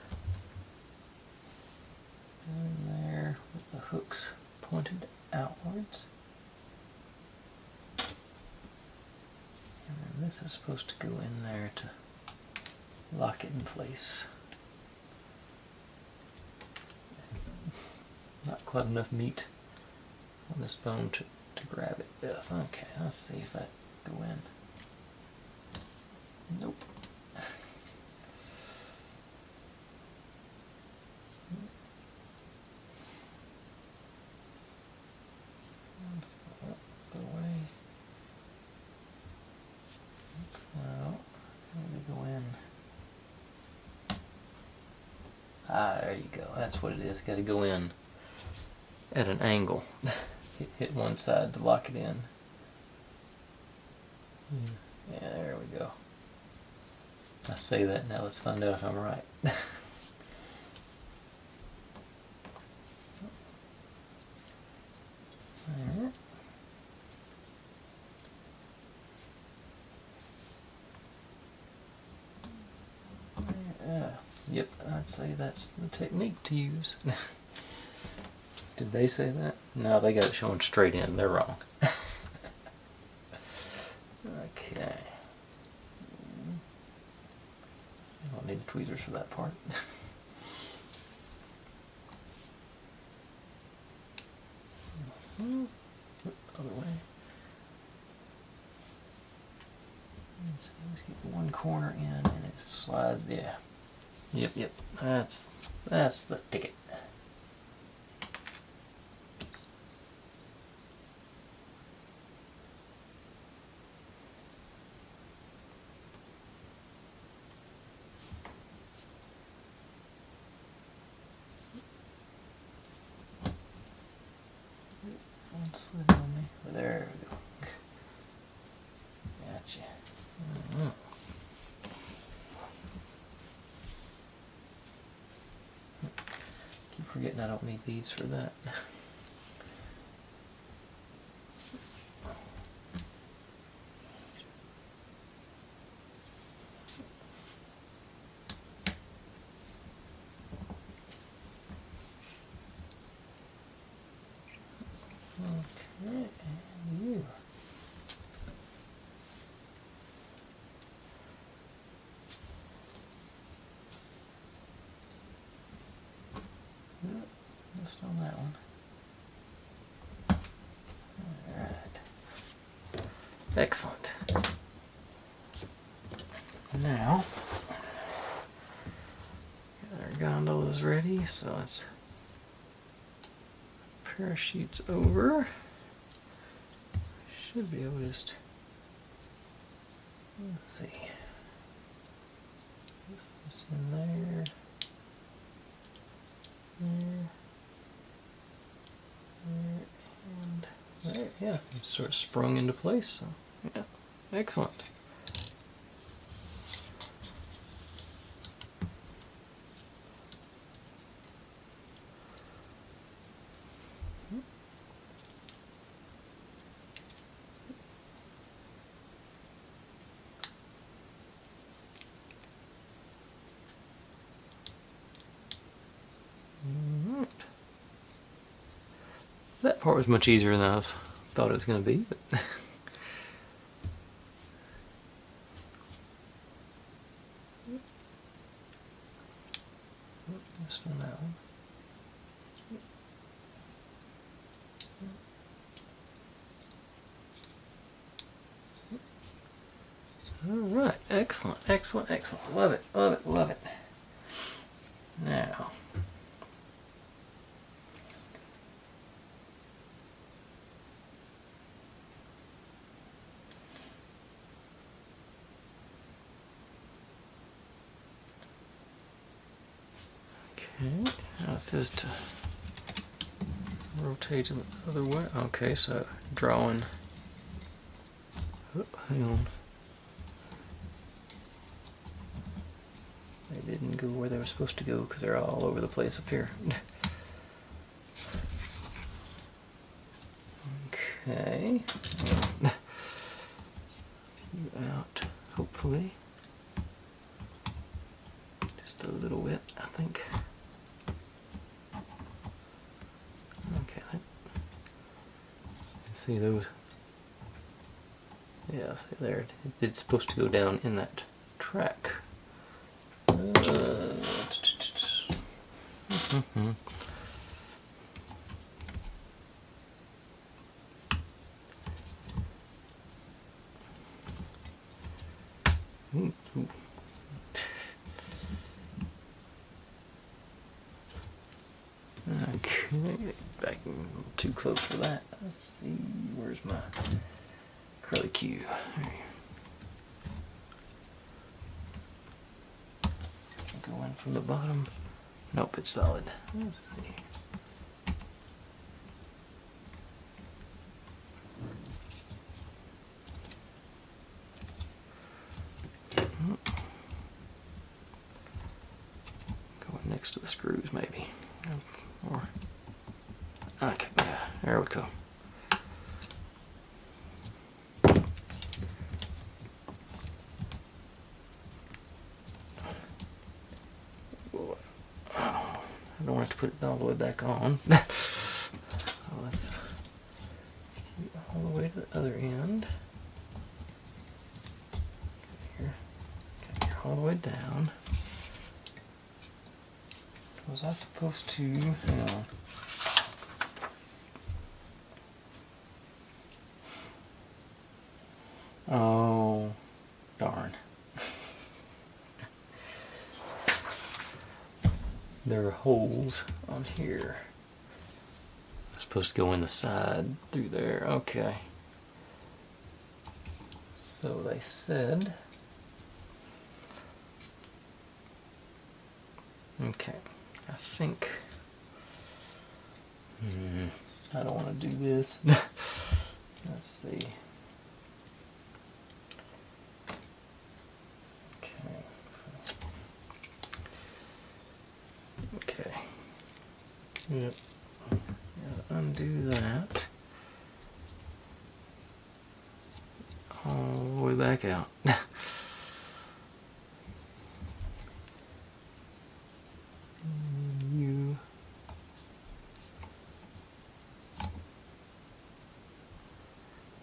go in there with the hooks pointed outwards. And then this is supposed to go in there to lock it in place. Not quite enough meat on this bone to grab it with. Okay, let's see if that go in. Nope. Let's go away. Well, how do they go in? Ah, there you go. That's what it is. Got to go in at an angle. Hit one side to lock it in. Yeah, there we go. I say that now, let's find out if I'm right. Yep, I'd say that's the technique to use. Did they say that? No, they got it showing straight in. They're wrong. Okay. I don't need the tweezers for that part. Other way. Let's get one corner in and it slides. Yeah. Yep. That's the ticket. One slid on me. Oh, there we go. Gotcha. Keep forgetting I don't need these for that. Okay, and you. Just on that one. Alright. Excellent. Now, got our gondolas ready, so let's parachutes over. should be able to just, let's see, this in there, and there, yeah, it sort of sprung into place, so yeah, excellent. That part was much easier than I thought it was going to be. But this one, that one. All right, excellent, excellent, excellent. Love it, love it, love it. Now, okay, now it says to rotate it the other way. Okay, so drawing. Oh, hang on. They didn't go where they were supposed to go because they're all over the place up here. Okay. You out, hopefully. Just a little bit, I think. Okay. See those? Yeah, see there. It's supposed to go down in that track. Okay, back too close for that. Let's see, where's my curly Q? Go in from the bottom. Nope, it's solid. Let's see. Going next to the screws, maybe. Or okay, yeah, there we go. I don't have to put it all the way back on. So let's get all the way to the other end. Here, okay, all the way down. Was I supposed to? Hang on. Oh, darn. There are holes on here. I'm supposed to go in the side through there. Okay. So they said. Okay. I think. I don't want to do this. Let's see. Okay. Yep. Gotta undo that. All the way back out.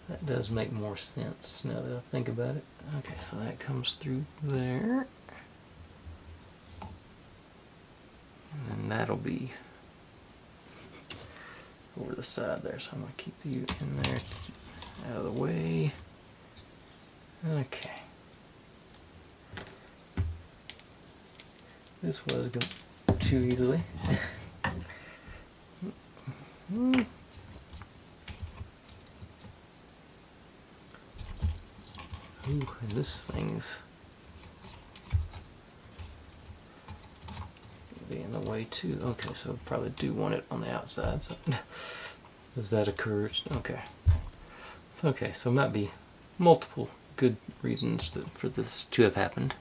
That does make more sense now that I think about it. Okay, so that comes through there. And then that'll be over the side there, so I'm going to keep you in there, out of the way. Okay. This was going too easily. And this thing's be in the way too. Okay, so I probably do want it on the outside. So does that occur? Okay. Okay, so it might be multiple good reasons for this to have happened.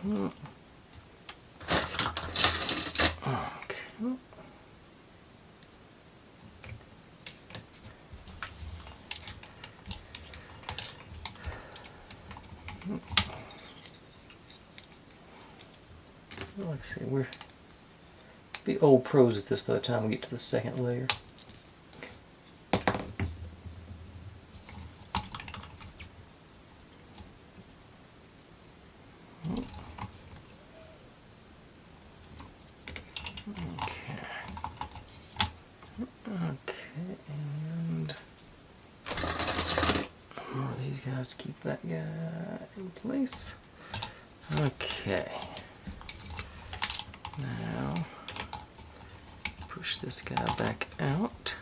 Okay. Let's see, we're be old pros at this by the time we get to the second layer. Okay, and more of these guys to keep that guy in place. Okay. Now, push this guy back out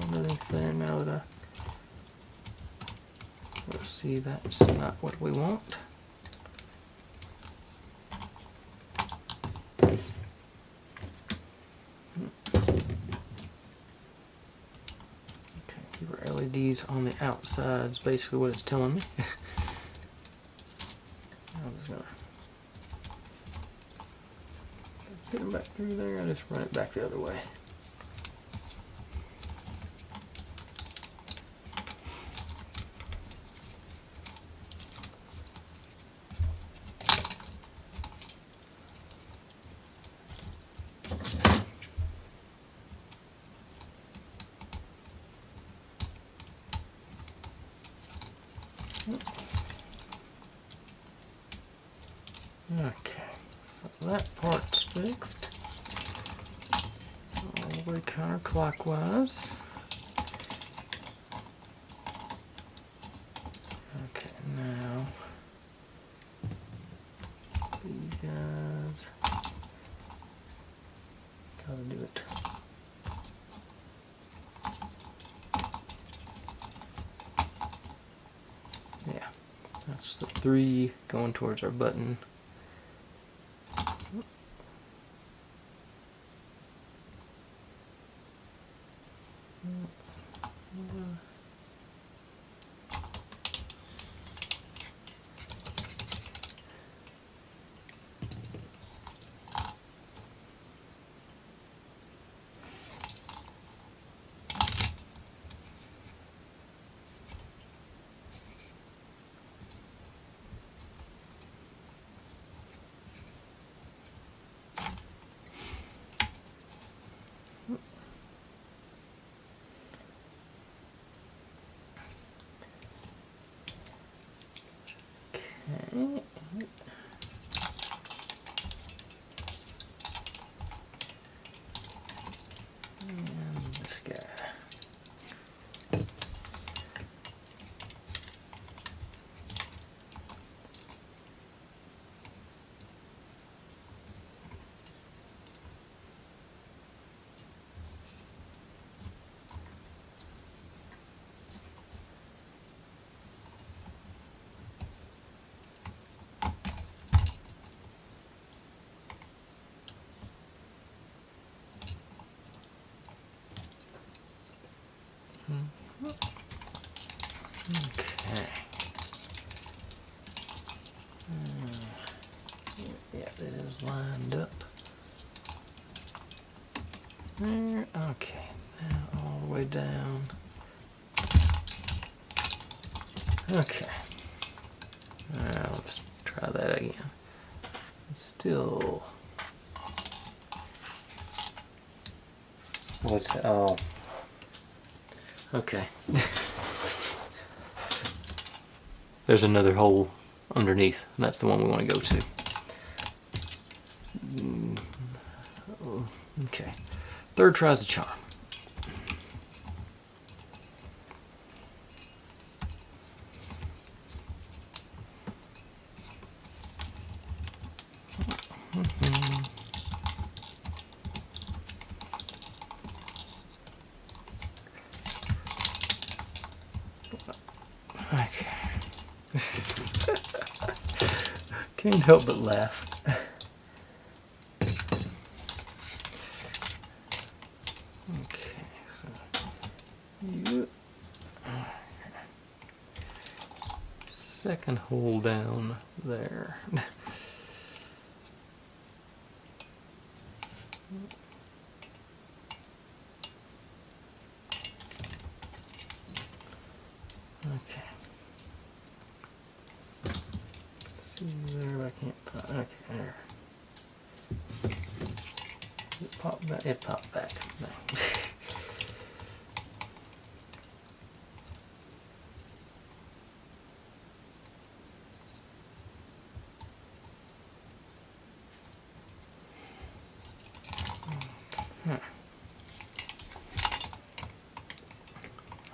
underneath there now that we'll see that's not what we want. Okay, keep our LEDs on the outside is basically what it's telling me. I'm just gonna get them back through there, I just run it back the other way. Okay, so that part's fixed. All the way counterclockwise. Okay, now these guys gotta do it. Yeah, that's the 3 going towards our button. Okay. And this guy. Okay. Yeah, it is lined up. There. Okay. Now all the way down. Okay. Now let's try that again. It's still. What's that? Oh. Okay. There's another hole underneath, and that's the one we want to go to. Okay. Third tries the charm. Can't help but laugh. Okay, so you second hole down there. Okay. Let's see there, I can't. Okay, there. It popped back. It popped back. No.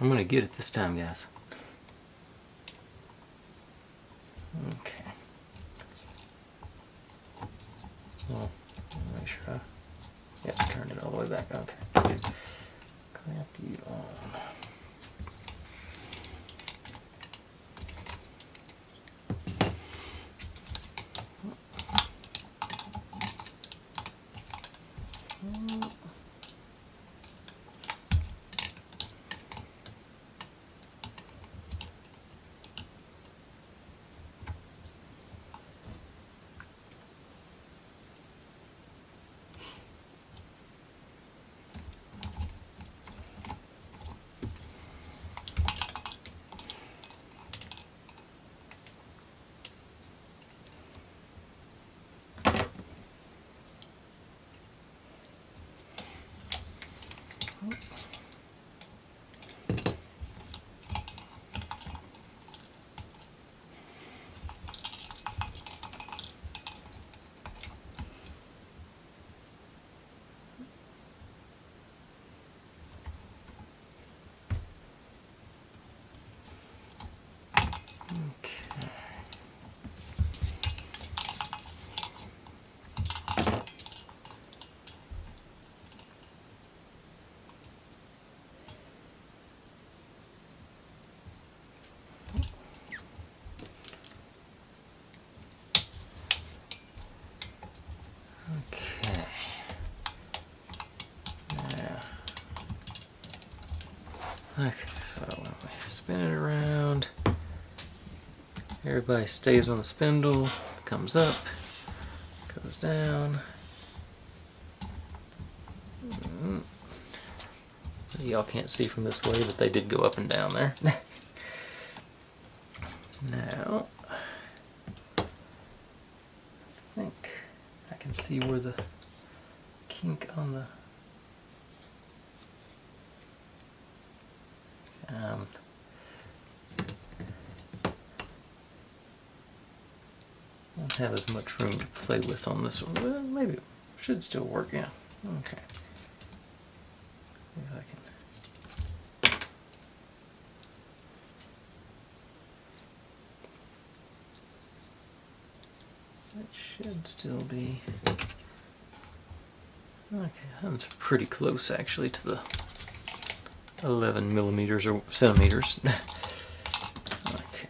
I'm gonna get it this time, guys. Okay. Well, make sure I turned it all the way back. Okay. Clamp you on. Okay, so when we spin it around, everybody stays on the spindle, comes up, goes down. Y'all can't see from this way, but they did go up and down there. Now, I think I can see where the kink on the won't have as much room to play with on this one. Well, maybe it should still work, yeah. Okay. If I can. That should still be. Okay, that's pretty close actually to the 11 millimeters or centimeters. Okay.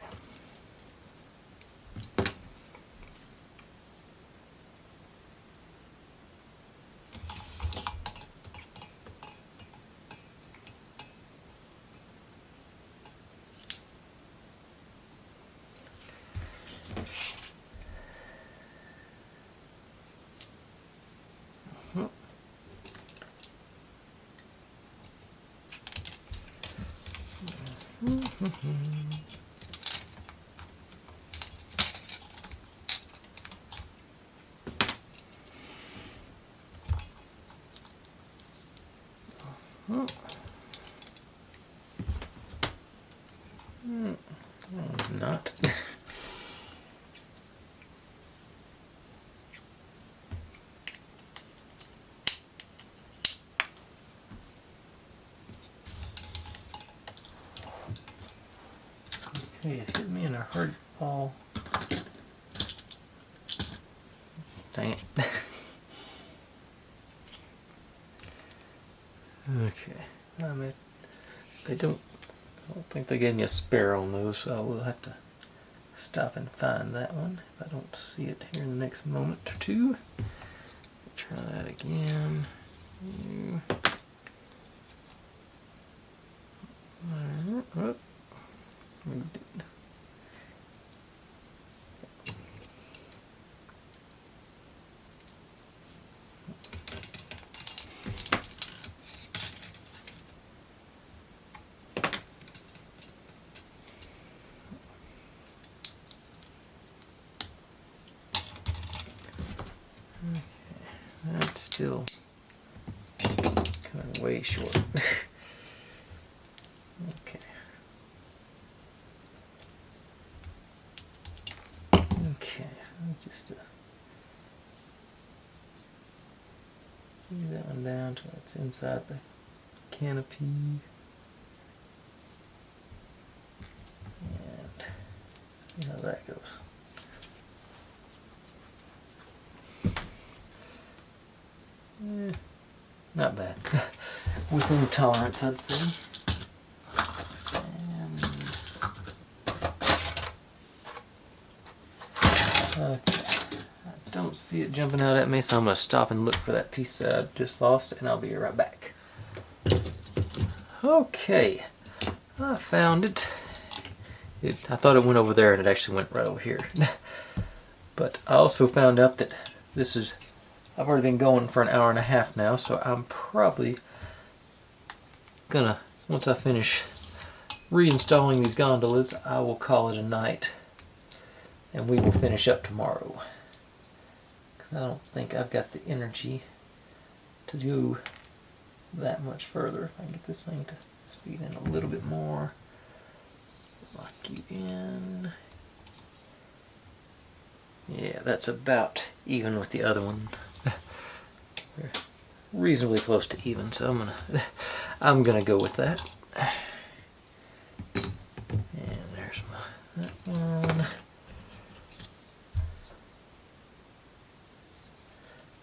Not. Okay, it hit me in a hard ball. Dang it. Okay. I don't think they gave me a spare on those, so I will have to stop and find that one if I don't see it here in the next moment or two. Try that again. Oh. That's still coming way short. Okay. Okay, so just move that one down to it's inside the canopy. And see how that goes. Not bad. Within tolerance, I'd say. And, okay. I don't see it jumping out at me, so I'm going to stop and look for that piece that I just lost, and I'll be right back. Okay, I found it. I thought it went over there, and it actually went right over here. But I also found out that this is, I've already been going for an hour and a half now, so I'm probably gonna, once I finish reinstalling these gondolas, I will call it a night, and we will finish up tomorrow. I don't think I've got the energy to do that much further. If I can get this thing to speed in a little bit more. Lock you in. Yeah, that's about even with the other one. They're reasonably close to even, so I'm gonna go with that. And there's that one.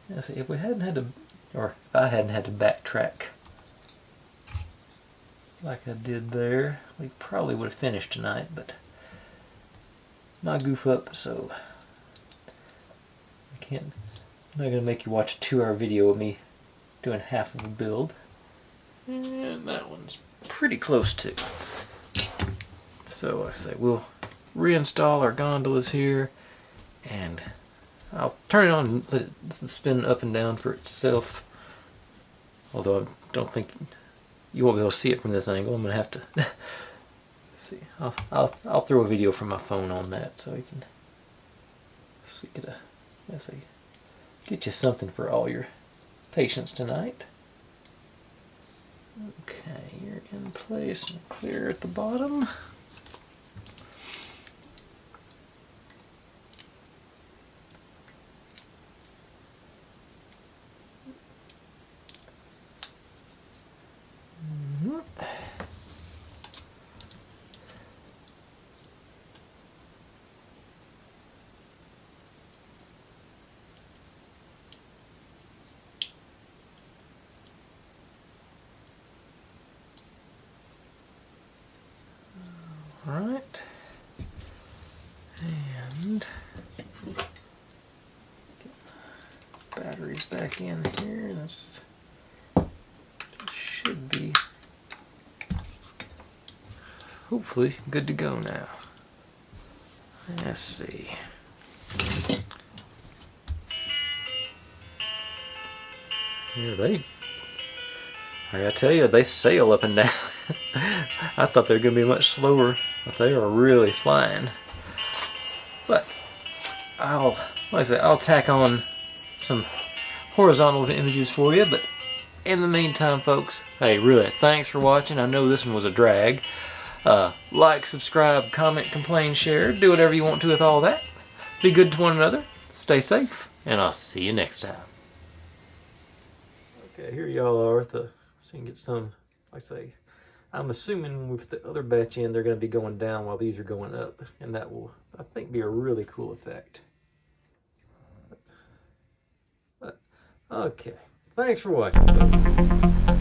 Yeah, see, if we hadn't had to, or if I hadn't had to backtrack like I did there, we probably would have finished tonight, but not goof up, so I'm not going to make you watch a 2-hour video of me doing half of a build. And that one's pretty close too. So like I say, we'll reinstall our gondolas here, and I'll turn it on and let it spin up and down for itself. Although I don't think you won't be able to see it from this angle. I'm going to have to see. I'll throw a video from my phone on that so you can see get you something for all your patience tonight. Okay, you're in place and clear at the bottom. Alright, and get my batteries back in here. This should be hopefully good to go now. Let's see. Yeah, I gotta tell you, they sail up and down. I thought they were going to be much slower, but they are really flying. But like I say, I'll tack on some horizontal images for you. But in the meantime, folks, hey, really, thanks for watching. I know this one was a drag. Like, subscribe, comment, complain, share. Do whatever you want to with all that. Be good to one another. Stay safe, and I'll see you next time. Okay, here y'all are so you can get some, like I say, I'm assuming with the other batch in, they're going to be going down while these are going up. And that will, I think, be a really cool effect. But, okay. Thanks for watching, folks.